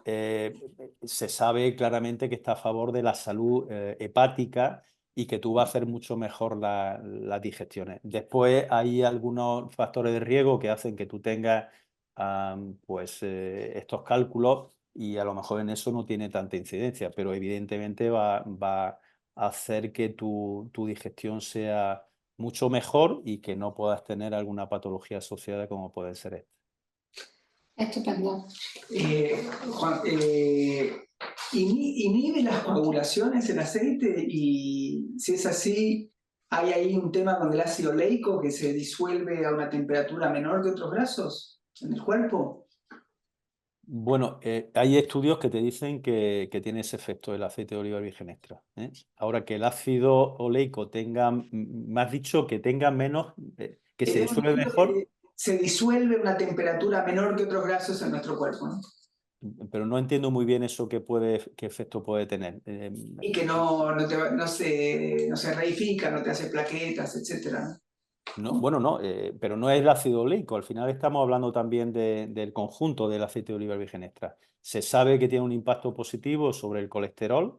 Se sabe claramente que está a favor de la salud hepática y que tú vas a hacer mucho mejor las digestiones. Después hay algunos factores de riesgo que hacen que tú tengas pues estos cálculos y a lo mejor en eso no tiene tanta incidencia, pero evidentemente va a hacer que tu digestión sea mucho mejor y que no puedas tener alguna patología asociada como puede ser esta. Estupendo. Juan, ¿inhibe las coagulaciones el aceite? Y si es así, ¿hay ahí un tema con el ácido oleico que se disuelve a una temperatura menor que otros grasos en el cuerpo? Bueno, hay estudios que te dicen que tiene ese efecto el aceite de oliva virgen extra. Ahora que el ácido oleico tenga, me has dicho que tenga menos, que se disuelve mejor, Se disuelve a una temperatura menor que otros grasos en nuestro cuerpo, ¿no? pero no entiendo muy bien eso qué efecto puede tener. Y que no se reifica, no te hace plaquetas, etc. No, bueno, no, pero no es el ácido oleico. Al final estamos hablando también del conjunto del aceite de oliva virgen extra. Se sabe que tiene un impacto positivo sobre el colesterol,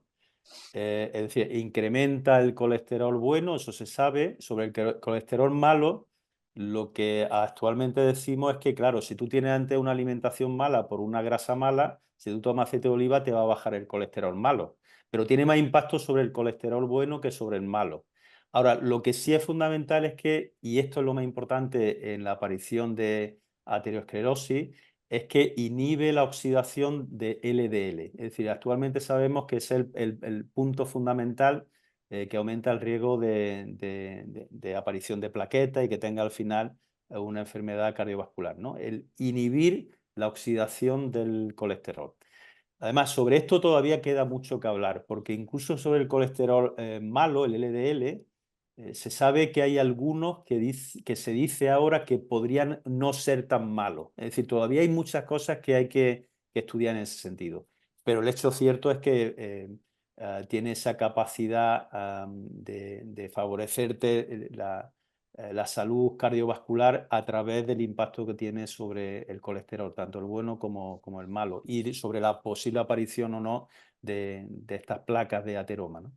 es decir, incrementa el colesterol bueno, eso se sabe. Sobre el colesterol malo, lo que actualmente decimos es que, claro, si tú tienes antes una alimentación mala por una grasa mala, si tú tomas aceite de oliva te va a bajar el colesterol malo, pero tiene más impacto sobre el colesterol bueno que sobre el malo. Ahora, lo que sí es fundamental es que, y esto es lo más importante en la aparición de aterosclerosis, es que inhibe la oxidación de LDL. Es decir, actualmente sabemos que es el punto fundamental que aumenta el riesgo de aparición de plaquetas y que tenga al final una enfermedad cardiovascular, ¿no? El inhibir la oxidación del colesterol. Además, sobre esto todavía queda mucho que hablar, porque incluso sobre el colesterol malo, el LDL, se sabe que hay algunos que se dice ahora que podrían no ser tan malos. Es decir, todavía hay muchas cosas que hay que estudiar en ese sentido. Pero el hecho cierto es que tiene esa capacidad de favorecerte la salud cardiovascular a través del impacto que tiene sobre el colesterol, tanto el bueno como el malo, y sobre la posible aparición o no de estas placas de ateroma, ¿no?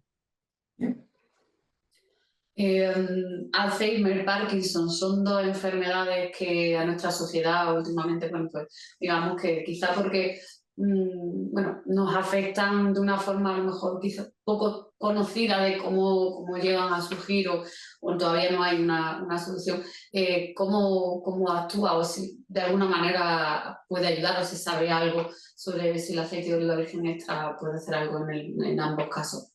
Alzheimer, Parkinson son dos enfermedades que a nuestra sociedad últimamente, bueno, pues digamos que quizá porque bueno, nos afectan de una forma a lo mejor quizá poco conocida de cómo llegan a surgir o todavía no hay una solución. ¿Cómo actúa o si de alguna manera puede ayudar o se sabe algo sobre si el aceite de oliva virgen extra puede hacer algo en ambos casos?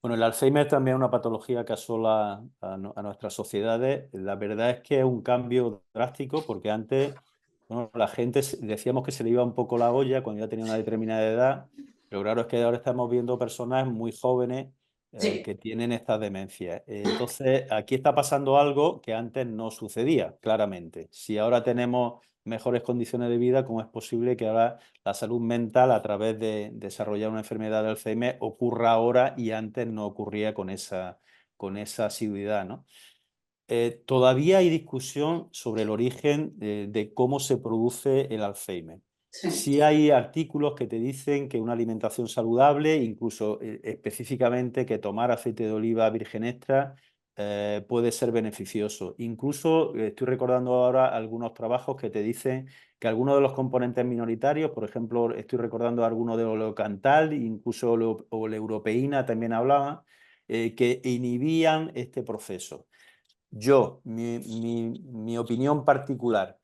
Bueno, el Alzheimer también es una patología que asola a nuestras sociedades. La verdad es que es un cambio drástico porque antes, bueno, la gente decíamos que se le iba un poco la olla cuando ya tenía una determinada edad, pero claro, es que ahora estamos viendo personas muy jóvenes Sí. que tienen estas demencias. Entonces, aquí está pasando algo que antes no sucedía, claramente. Si ahora tenemos mejores condiciones de vida, ¿cómo es posible que ahora la salud mental a través de desarrollar una enfermedad de Alzheimer ocurra ahora y antes no ocurría con esa asiduidad, ¿no? Todavía hay discusión sobre el origen de cómo se produce el Alzheimer. Sí hay artículos que te dicen que una alimentación saludable, incluso específicamente que tomar aceite de oliva virgen extra, puede ser beneficioso. Incluso estoy recordando ahora algunos trabajos que te dicen que algunos de los componentes minoritarios, por ejemplo, estoy recordando algunos de oleocantal, incluso oleuropeína también hablaba, que inhibían este proceso. Mi opinión particular,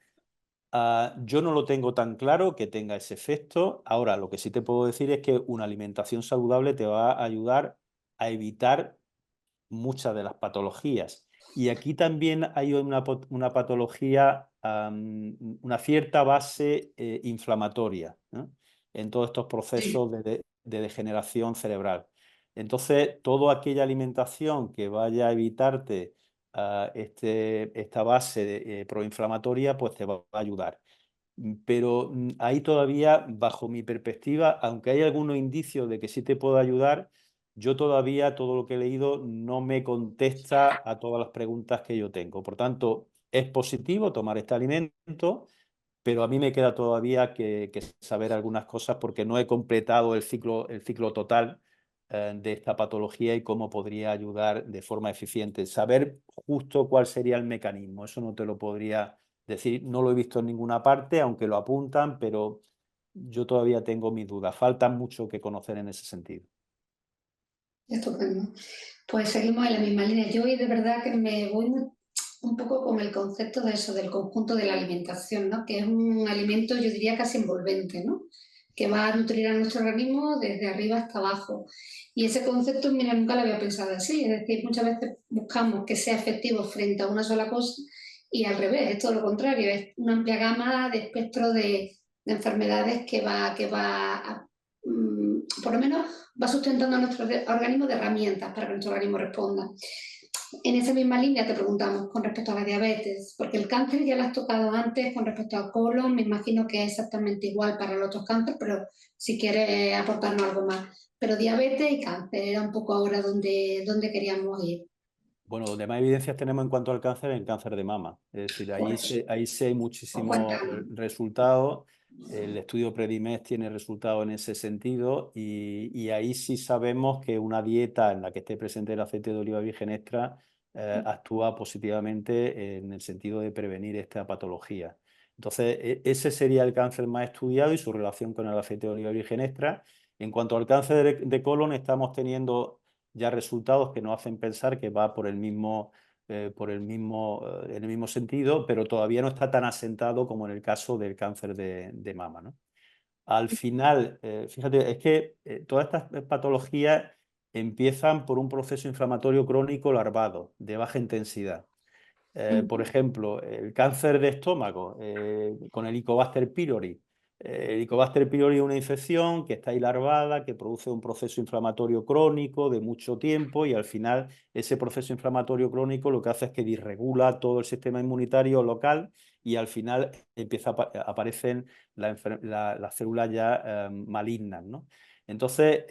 yo no lo tengo tan claro que tenga ese efecto. Ahora, lo que sí te puedo decir es que una alimentación saludable te va a ayudar a evitar muchas de las patologías. Y aquí también hay una patología, una cierta base inflamatoria, ¿no? En todos estos procesos de degeneración cerebral. Entonces, toda aquella alimentación que vaya a evitarte esta base proinflamatoria, pues te va a ayudar. pero ahí todavía, bajo mi perspectiva, aunque hay algunos indicios de que sí te puedo ayudar, yo todavía todo lo que he leído no me contesta a todas las preguntas que yo tengo. Por tanto, es positivo tomar este alimento, pero a mí me queda todavía que saber algunas cosas porque no he completado el ciclo total de esta patología y cómo podría ayudar de forma eficiente. Saber justo cuál sería el mecanismo, eso no te lo podría decir, no lo he visto en ninguna parte, aunque lo apuntan, pero yo todavía tengo mis dudas. Falta mucho que conocer en ese sentido. Estupendo. Pues seguimos en la misma línea. Yo hoy de verdad que me voy un poco con el concepto de eso, del conjunto de la alimentación, ¿no? Que es un alimento, yo diría, casi envolvente, ¿no? Que va a nutrir a nuestro organismo desde arriba hasta abajo. Y ese concepto, mira, nunca lo había pensado así. Es decir, muchas veces buscamos que sea efectivo frente a una sola cosa y al revés, es todo lo contrario. Es una amplia gama de espectro de enfermedades que va a, por lo menos, va sustentando a nuestro organismo de herramientas para que nuestro organismo responda. En esa misma línea te preguntamos con respecto a la diabetes, porque el cáncer ya lo has tocado antes con respecto al colon, me imagino que es exactamente igual para los otros cánceres, pero si quieres aportarnos algo más. Pero diabetes y cáncer era un poco ahora donde queríamos ir. Bueno, donde más evidencias tenemos en cuanto al cáncer, en cáncer de mama. Es decir, ahí sí hay muchísimos resultados. El estudio Predimes tiene resultados en ese sentido y ahí sí sabemos que una dieta en la que esté presente el aceite de oliva virgen extra actúa positivamente en el sentido de prevenir esta patología. Entonces, ese sería el cáncer más estudiado y su relación con el aceite de oliva virgen extra. En cuanto al cáncer de colon, estamos teniendo ya resultados que nos hacen pensar que va en el mismo sentido, pero todavía no está tan asentado como en el caso del cáncer de mama, ¿no? Al final, fíjate, es que todas estas patologías empiezan por un proceso inflamatorio crónico larvado, de baja intensidad. Por ejemplo, el cáncer de estómago con el Helicobacter pylori. El Helicobacter pylori es una infección que está ahí larvada, que produce un proceso inflamatorio crónico de mucho tiempo y al final ese proceso inflamatorio crónico lo que hace es que disregula todo el sistema inmunitario local y al final aparecen las células ya malignas, ¿no? Entonces,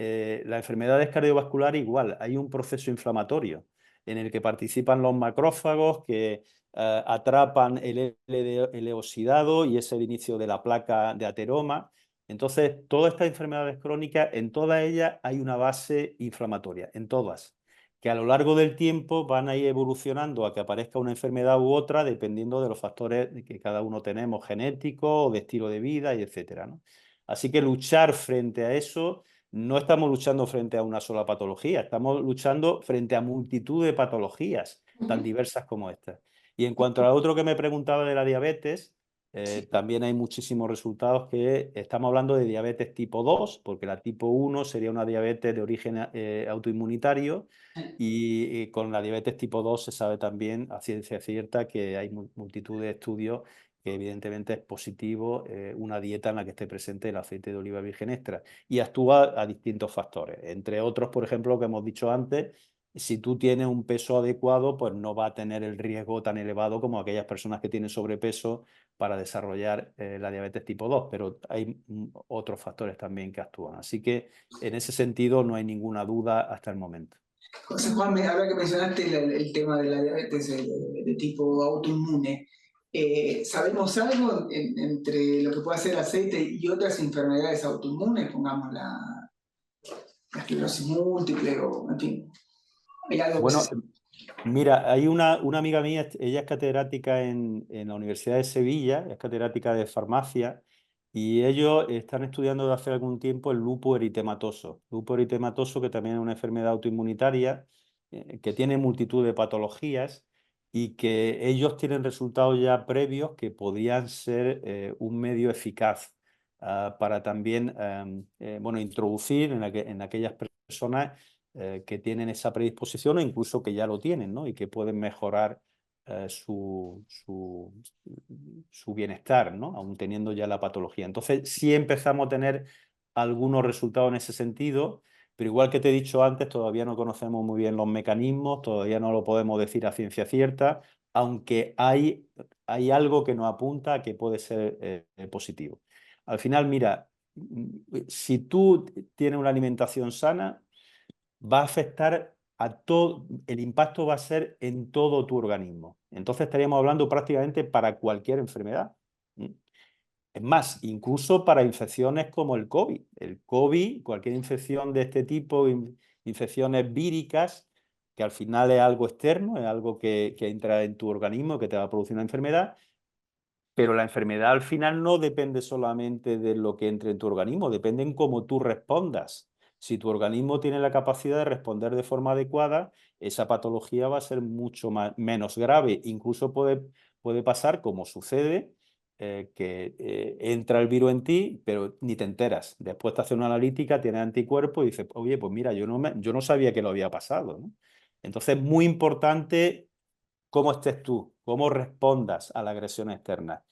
las enfermedades cardiovasculares igual, hay un proceso inflamatorio en el que participan los macrófagos que atrapan el eosidado y es el inicio de la placa de ateroma. Entonces, todas estas enfermedades crónicas, en todas ellas hay una base inflamatoria, en todas, que a lo largo del tiempo van a ir evolucionando a que aparezca una enfermedad u otra dependiendo de los factores que cada uno tenemos, genéticos o de estilo de vida, y etcétera, ¿no? Así que luchar frente a eso no estamos luchando frente a una sola patología, estamos luchando frente a multitud de patologías tan diversas como estas. Y en cuanto a lo otro que me preguntaba de la diabetes, también hay muchísimos resultados que estamos hablando de diabetes tipo 2, porque la tipo 1 sería una diabetes de origen autoinmunitario y con la diabetes tipo 2 se sabe también a ciencia cierta que hay multitud de estudios que evidentemente es positivo una dieta en la que esté presente el aceite de oliva virgen extra y actúa a distintos factores, entre otros, por ejemplo, lo que hemos dicho antes, si tú tienes un peso adecuado, pues no va a tener el riesgo tan elevado como aquellas personas que tienen sobrepeso para desarrollar la diabetes tipo 2, pero hay otros factores también que actúan. Así que en ese sentido no hay ninguna duda hasta el momento. José Juan, ahora que mencionaste el tema de la diabetes de tipo autoinmune, ¿sabemos algo entre lo que puede hacer el aceite y otras enfermedades autoinmunes, pongamos la esclerosis múltiple o, en fin, hay algo Bueno, que mira, hay una amiga mía, ella es catedrática en la Universidad de Sevilla, es catedrática de farmacia, y ellos están estudiando de hace algún tiempo el lupus eritematoso. Lupus eritematoso, que también es una enfermedad autoinmunitaria, que tiene multitud de patologías y que ellos tienen resultados ya previos que podrían ser un medio eficaz para también bueno, introducir en aquellas personas que tienen esa predisposición o incluso que ya lo tienen, ¿no? Y que pueden mejorar su bienestar, ¿no? Aún teniendo ya la patología. Entonces, sí empezamos a tener algunos resultados en ese sentido, pero igual que te he dicho antes, todavía no conocemos muy bien los mecanismos, todavía no lo podemos decir a ciencia cierta, aunque hay hay algo que nos apunta a que puede ser positivo. Al final, mira, si tú tienes una alimentación sana, va a afectar a todo, el impacto va a ser en todo tu organismo. Entonces estaríamos hablando prácticamente para cualquier enfermedad. Es más, incluso para infecciones como el COVID. El COVID, cualquier infección de este tipo, infecciones víricas, que al final es algo externo, es algo que entra en tu organismo, que te va a producir una enfermedad, pero la enfermedad al final no depende solamente de lo que entre en tu organismo, depende en cómo tú respondas. Si tu organismo tiene la capacidad de responder de forma adecuada, esa patología va a ser mucho menos grave. Incluso puede pasar, como sucede, que entra el virus en ti, pero ni te enteras. Después te hace una analítica, tienes anticuerpos y dices, oye, pues mira, yo no sabía que lo había pasado, ¿no? Entonces es muy importante cómo estés tú, cómo respondas a la agresión externa.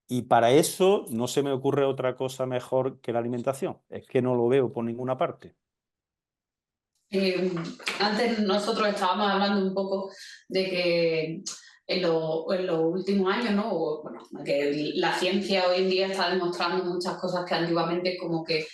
Y para eso no se me ocurre otra cosa mejor que la alimentación. Es que no lo veo por ninguna parte. Antes nosotros estábamos hablando un poco de que en los últimos años, ¿no? Bueno, que la ciencia hoy en día está demostrando muchas cosas que antiguamente como que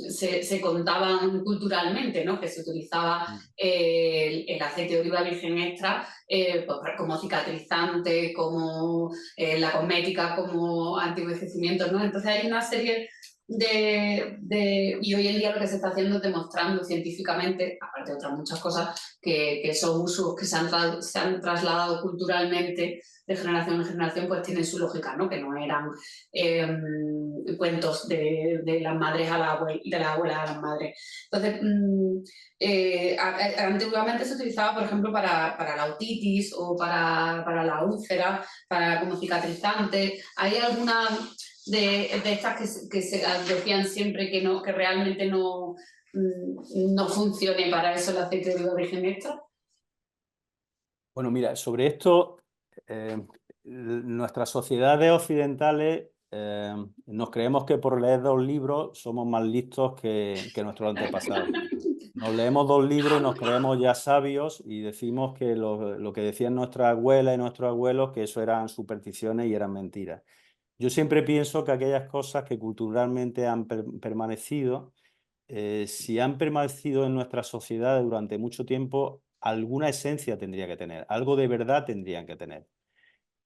se contaban culturalmente, ¿no? Que se utilizaba el aceite de oliva virgen extra pues, como cicatrizante, como la cosmética, como antienvejecimiento, ¿no? Entonces hay una serie y hoy en día lo que se está haciendo es demostrando científicamente, aparte de otras muchas cosas, que esos usos que se han trasladado culturalmente de generación en generación, pues tienen su lógica, ¿no? Que no eran cuentos de las madres a la abuela, de las abuelas a las madres. Entonces, antiguamente se utilizaba, por ejemplo, para la otitis o para la úlcera, como cicatrizante. ¿Hay alguna de estas que se decían siempre que realmente no funcione para eso el aceite de oliva virgen extra? Bueno, mira, sobre esto, nuestras sociedades occidentales nos creemos que por leer 2 libros somos más listos que nuestros antepasados. Nos leemos 2 libros y nos creemos ya sabios y decimos que lo que decían nuestras abuelas y nuestros abuelos, que eso eran supersticiones y eran mentiras. Yo siempre pienso que aquellas cosas que culturalmente han permanecido, si han permanecido en nuestra sociedad durante mucho tiempo, alguna esencia tendría que tener, algo de verdad tendrían que tener.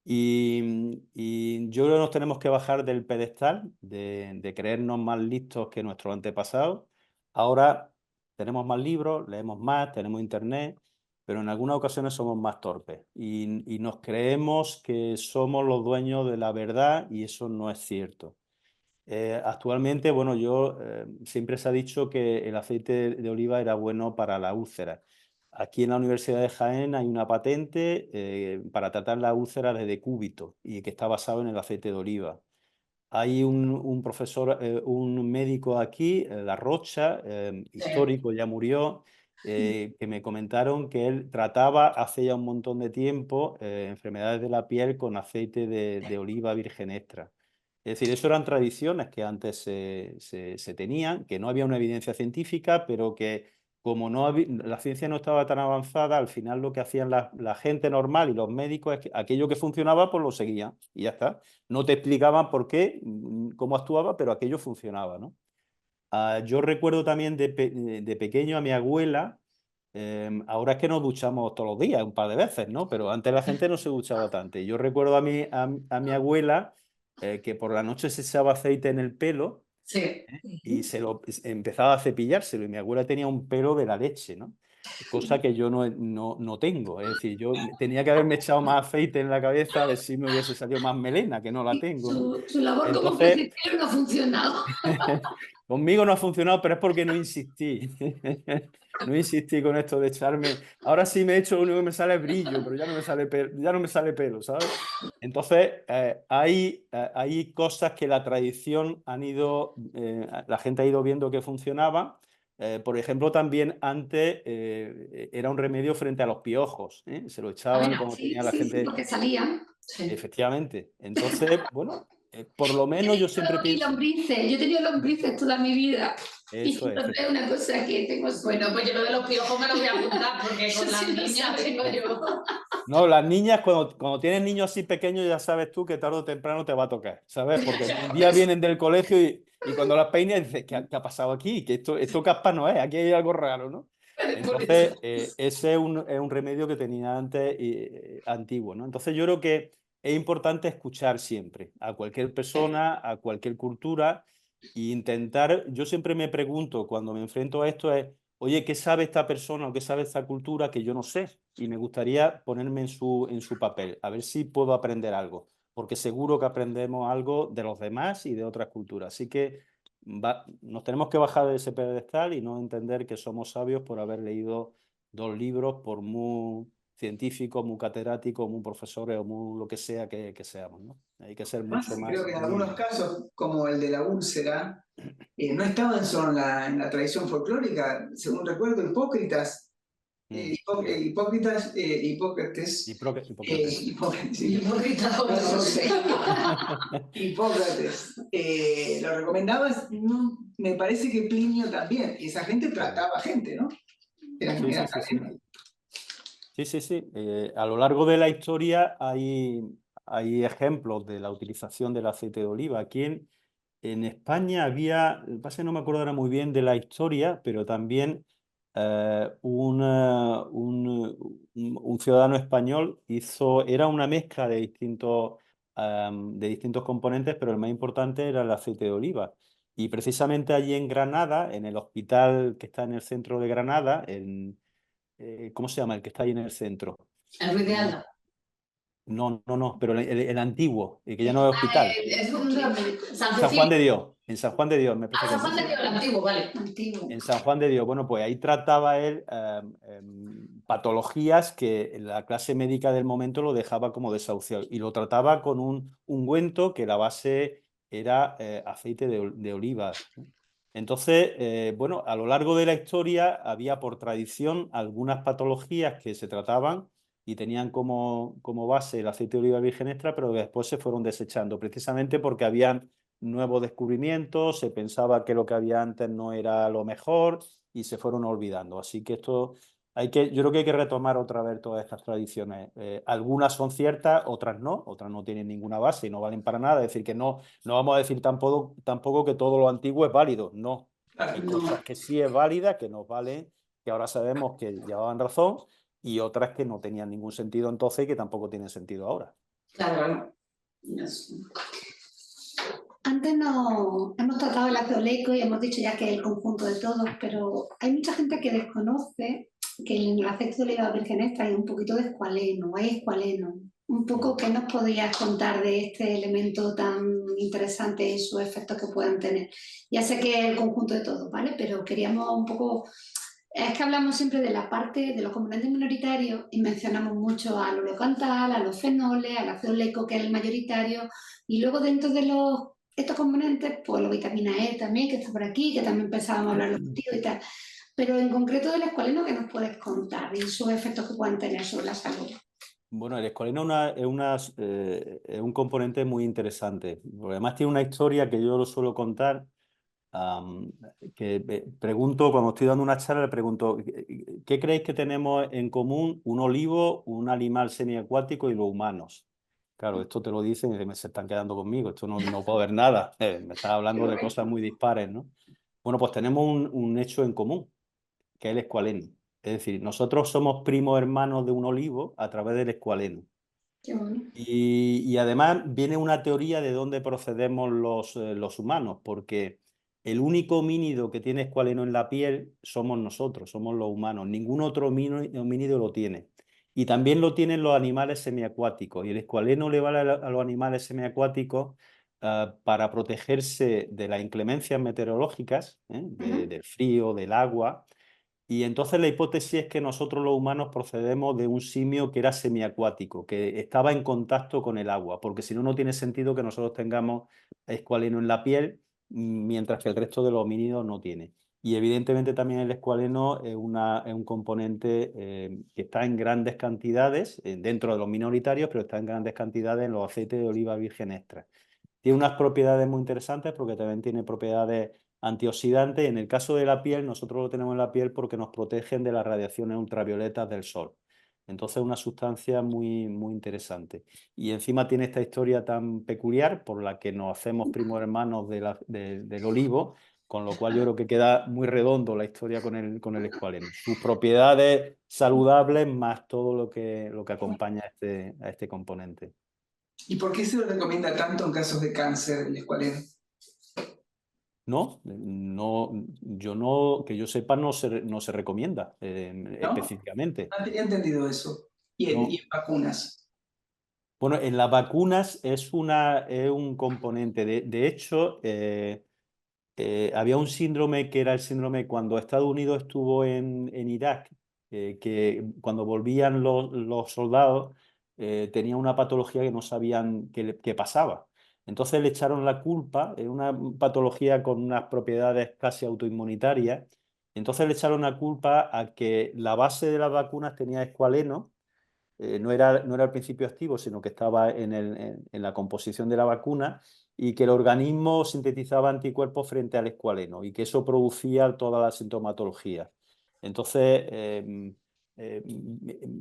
Y yo creo que nos tenemos que bajar del pedestal de creernos más listos que nuestros antepasados. Ahora tenemos más libros, leemos más, tenemos internet, pero en algunas ocasiones somos más torpes y nos creemos que somos los dueños de la verdad y eso no es cierto. Actualmente, bueno, siempre se ha dicho que el aceite de oliva era bueno para la úlcera. Aquí en la Universidad de Jaén hay una patente para tratar la úlcera de decúbito y que está basado en el aceite de oliva. Hay un profesor, un médico aquí, La Rocha, histórico, ya murió, que me comentaron que él trataba hace ya un montón de tiempo enfermedades de la piel con aceite de oliva virgen extra. Es decir, eso eran tradiciones que antes se tenían, que no había una evidencia científica, pero que como la ciencia no estaba tan avanzada, al final lo que hacían la gente normal y los médicos es que aquello que funcionaba, pues lo seguían y ya está. No te explicaban por qué, cómo actuaba, pero aquello funcionaba, ¿no? Yo recuerdo también de pequeño a mi abuela, ahora es que nos duchamos todos los días, un par de veces, ¿no? Pero antes la gente no se duchaba tanto. Y yo recuerdo a mi abuela que por la noche se echaba aceite en el pelo y empezaba a cepillárselo. Y mi abuela tenía un pelo de la leche, ¿no? Cosa que yo no tengo. Es decir, yo tenía que haberme echado más aceite en la cabeza a ver si me hubiese salido más melena, que no la tengo, ¿no? Su labor como Entonces, presentador no ha funcionado. conmigo no ha funcionado, pero es porque no insistí. No insistí con esto de echarme. Ahora sí me he hecho, lo único que me sale es brillo, pero ya no me sale pelo, ¿sabes? Entonces, hay cosas que la tradición la gente ha ido viendo que funcionaban. Por ejemplo, también antes era un remedio frente a los piojos, ¿eh? Se lo echaban cuando tenía la gente. Porque salían. Efectivamente. Entonces, bueno, por lo menos yo siempre pienso. Lombrices. Yo he tenido lombrices toda mi vida. Eso es. Es una cosa que tengo. Bueno, pues yo lo de los piojos me lo voy a apuntar porque con las niñas tengo yo. No, las niñas, cuando tienes niños así pequeños, ya sabes tú que tarde o temprano te va a tocar, ¿sabes? Porque un día vienen del colegio y cuando las peinas dices, ¿qué ha pasado aquí? Que esto caspa no es, aquí hay algo raro, ¿no? Por eso. Entonces, ese es un remedio que tenía antes antiguo, ¿no? Entonces, yo creo que es importante escuchar siempre a cualquier persona, a cualquier cultura, e intentar, yo siempre me pregunto cuando me enfrento a esto es, oye, ¿qué sabe esta persona o qué sabe esta cultura que yo no sé? Y me gustaría ponerme en su papel, a ver si puedo aprender algo, porque seguro que aprendemos algo de los demás y de otras culturas. Así que nos tenemos que bajar de ese pedestal y no entender que somos sabios por haber leído 2 libros, por muy científicos, muy catedráticos, muy profesores o muy lo que sea que seamos, ¿no? Hay que ser Además, mucho creo más que en algunos humildes. casos, como el de la úlcera, no estaban solo en la tradición folclórica. Según recuerdo, Hipócritas, Hipócrates, Hipócrates. sí, Hipócrita, no sé. Hipócrates, lo recomendabas, me parece que Plinio también, y esa gente trataba gente, ¿no? Sí, Eran sí, sí, sí. académicos. Sí, sí, sí. A lo largo de la historia hay ejemplos de la utilización del aceite de oliva. Aquí en España había, lo que pasa es que no me acuerdo ahora muy bien de la historia, pero también un ciudadano español era una mezcla de distintos componentes, pero el más importante era el aceite de oliva. Y precisamente allí en Granada, en el hospital que está en el centro de Granada, ¿cómo se llama? El que está ahí en el centro. El Ruiz de Eh, Alda. no, no, no, pero el antiguo, el que ya no es hospital. Es un San San Juan Cecilio. de Dios, en San Juan de Dios, me parece que San es, ¿no? Juan de Dios, el antiguo, vale. Antiguo. En San Juan de Dios, bueno, pues ahí trataba él patologías que la clase médica del momento lo dejaba como desahuciado y lo trataba con un ungüento que la base era aceite de oliva. Entonces, bueno, a lo largo de la historia había por tradición algunas patologías que se trataban y tenían como base el aceite de oliva virgen extra, pero que después se fueron desechando, precisamente porque habían nuevos descubrimientos, se pensaba que lo que había antes no era lo mejor y se fueron olvidando. Así que yo creo que hay que retomar otra vez todas estas tradiciones. Algunas son ciertas, otras no tienen ninguna base y no valen para nada. Es decir, que no vamos a decir tampoco que todo lo antiguo es válido, no. Hay cosas que sí es válida, que nos valen, que ahora sabemos que llevaban razón, y otras que no tenían ningún sentido entonces y que tampoco tienen sentido ahora. Claro. Antes no hemos tratado el ácido oleico y hemos dicho ya que es el conjunto de todos, pero hay mucha gente que desconoce que en el aceite de oliva virgen extra hay un poquito de escualeno, hay escualeno. Un poco, ¿qué nos podías contar de este elemento tan interesante y sus efectos que puedan tener? Ya sé que es el conjunto de todos, ¿vale? Pero queríamos un poco... Es que hablamos siempre de la parte de los componentes minoritarios y mencionamos mucho al oleocantal, a los fenoles, al ácido oleico, que es el mayoritario, y luego dentro de estos componentes, pues la vitamina E también, que está por aquí, que también pensábamos hablarlo contigo y tal. Pero en concreto del escualeno, ¿qué nos puedes contar y sus efectos que puedan tener sobre la salud? Bueno, el escualeno es un componente muy interesante, porque además tiene una historia que yo lo suelo contar, que pregunto, cuando estoy dando una charla, le pregunto, ¿qué creéis que tenemos en común un olivo, un animal semiacuático y los humanos? Claro, esto te lo dicen y se están quedando conmigo, esto no puedo ver nada, me estás hablando de cosas muy dispares, ¿no? Bueno, pues tenemos un hecho en común, que es el escualeno. Es decir, nosotros somos primos hermanos de un olivo a través del escualeno. Qué bueno. Y además viene una teoría de dónde procedemos los humanos, porque el único homínido que tiene escualeno en la piel somos nosotros, somos los humanos. Ningún otro homínido lo tiene. Y también lo tienen los animales semiacuáticos. Y el escualeno le vale a los animales semiacuáticos para protegerse de las inclemencias meteorológicas, del frío, del agua. Y entonces la hipótesis es que nosotros los humanos procedemos de un simio que era semiacuático, que estaba en contacto con el agua, porque si no, no tiene sentido que nosotros tengamos escualeno en la piel, mientras que el resto de los homínidos no tiene. Y evidentemente también el escualeno es un componente que está en grandes cantidades, dentro de los minoritarios, pero está en grandes cantidades en los aceites de oliva virgen extra. Tiene unas propiedades muy interesantes porque también tiene propiedades antioxidantes. En el caso de la piel, nosotros lo tenemos en la piel porque nos protegen de las radiaciones ultravioletas del sol. Entonces es una sustancia muy, muy interesante. Y encima tiene esta historia tan peculiar por la que nos hacemos primos hermanos del olivo, con lo cual yo creo que queda muy redondo la historia con el escualeno. Sus propiedades saludables más todo lo que acompaña a este componente. ¿Y por qué se lo recomienda tanto en casos de cáncer el escualeno? No, yo no, que yo sepa, no se recomienda ¿No? específicamente. No tenía entendido eso. ¿Y No. en vacunas? Bueno, en las vacunas es un componente. De hecho, había un síndrome que era el síndrome cuando Estados Unidos estuvo en Irak, que cuando volvían los soldados tenía una patología que no sabían qué pasaba. Entonces le echaron la culpa, una patología con unas propiedades casi autoinmunitarias. Entonces le echaron la culpa a que la base de las vacunas tenía escualeno. No era el principio activo, sino que estaba en la composición de la vacuna y que el organismo sintetizaba anticuerpos frente al escualeno y que eso producía toda la sintomatología. Entonces,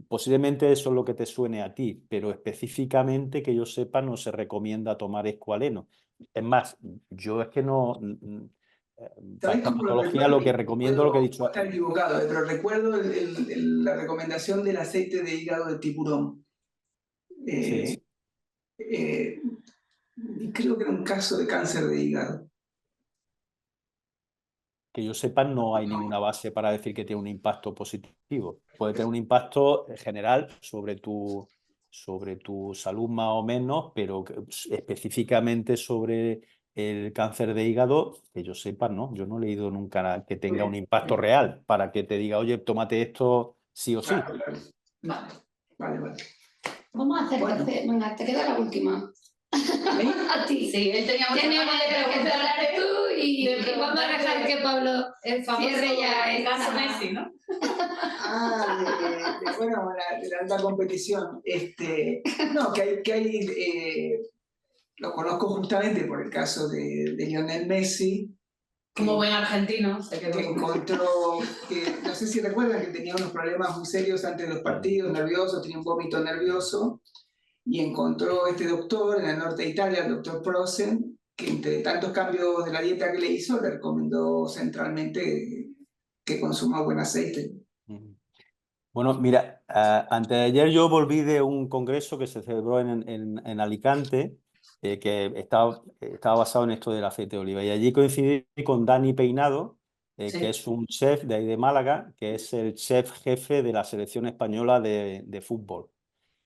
posiblemente eso es lo que te suene a ti, pero específicamente que yo sepa no se recomienda tomar escualeno. Es más, yo es que no... Para ¿Sabés esta cómo lo patología recuerdo? lo que recomiendo lo que he dicho. Puedo estar equivocado, pero recuerdo la recomendación del aceite de hígado de tiburón. Sí. Y creo que era un caso de cáncer de hígado. Que yo sepa, no hay ninguna base para decir que tiene un impacto positivo. Puede tener un impacto general sobre tu salud más o menos, pero específicamente sobre el cáncer de hígado, que yo sepa, no. Yo no he leído nunca que tenga un impacto real para que te diga, oye, tómate esto sí o sí. Claro. Vale. Vamos a hacer Bueno. venga, te queda la última. A ti. Sí, él tenía muchas Tiene ganas una de que hablar tú y vamos a dejar que Pablo el famoso cierre ya caso esta. Messi, ¿no? Bueno, de la alta competición. No, que hay lo conozco justamente por el caso de Lionel Messi. Como buen argentino, se quedó Que encontró, no sé si recuerdan que tenía unos problemas muy serios antes de los partidos, nervioso, tenía un vómito nervioso, y encontró este doctor en el norte de Italia, el doctor Prosen, que entre tantos cambios de la dieta que le hizo, le recomendó centralmente que consuma buen aceite. Bueno, mira, antes de ayer yo volví de un congreso que se celebró en Alicante, que estaba basado en esto del aceite de oliva. Y allí coincidí con Dani Peinado, Sí. que es un chef de ahí de Málaga, que es el chef jefe de la selección española de fútbol.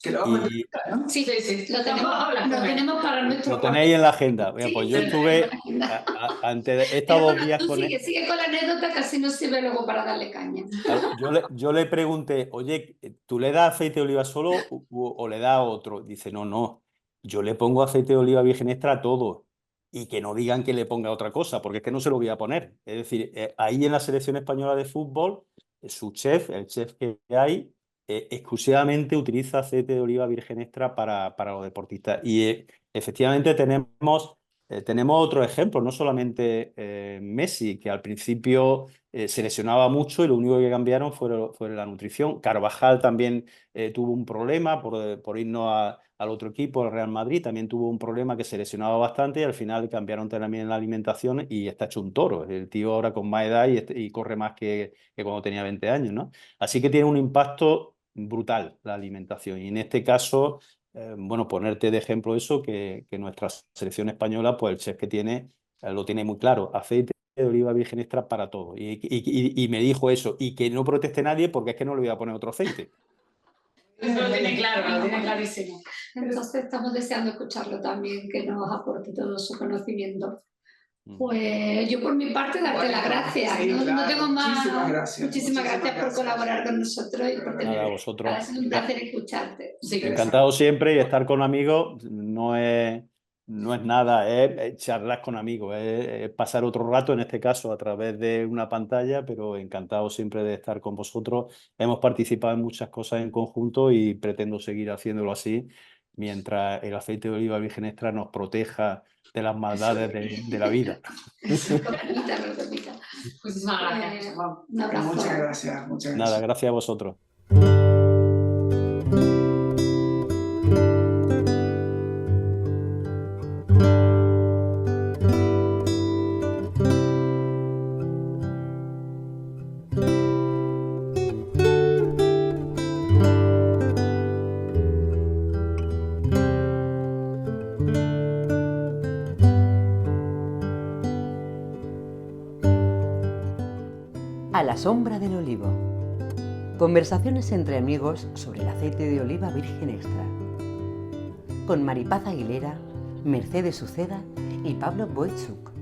Que lo vamos a Y entrevistar, ¿no? Sí, Lo tenemos para nuestro lo tenéis en la agenda. Bueno, Sí, pues yo sí, estuve, he estado 2 días Tú con él. sigue con la anécdota que así nos sirve luego para darle caña. Yo le pregunté, oye, ¿tú le das aceite de oliva solo o le das otro? Dice, no, yo le pongo aceite de oliva virgen extra a todo y que no digan que le ponga otra cosa, porque es que no se lo voy a poner. Es decir, ahí en la selección española de fútbol, su chef, el chef que hay, exclusivamente utiliza aceite de oliva virgen extra para los deportistas. Y efectivamente tenemos otro ejemplo, no solamente Messi, que al principio se lesionaba mucho y lo único que cambiaron fue la nutrición. Carvajal también tuvo un problema por irnos al otro equipo, el Real Madrid, también tuvo un problema que se lesionaba bastante y al final cambiaron también la alimentación y está hecho un toro. El tío ahora con más edad y corre más que cuando tenía 20 años, ¿no? Así que tiene un impacto brutal la alimentación y en este caso... bueno, ponerte de ejemplo eso, que nuestra selección española, pues el chef que tiene, lo tiene muy claro, aceite de oliva virgen extra para todo. Y me dijo eso, y que no proteste nadie porque es que no le voy a poner otro aceite. Eso lo tiene claro, lo tiene clarísimo. Entonces estamos deseando escucharlo también, que nos aporte todo su conocimiento. Pues yo por mi parte darte las gracias. Sí, no claro. tengo más. Muchísimas gracias por colaborar con nosotros y por tener. Nada, a vosotros. Ha sido un placer escucharte. Sí, Encantado siempre y estar con amigos no es nada, es charlar con amigos, es pasar otro rato, en este caso a través de una pantalla, pero encantado siempre de estar con vosotros. Hemos participado en muchas cosas en conjunto y pretendo seguir haciéndolo así mientras el aceite de oliva virgen extra nos proteja de las maldades de la vida. Muchísimas gracias, Juan. Un abrazo. Muchas gracias. Nada, gracias a vosotros. la sombra del olivo. Conversaciones entre amigos sobre el aceite de oliva virgen extra. Con Maripaz Aguilera, Mercedes Uceda y Pablo Wojciuk.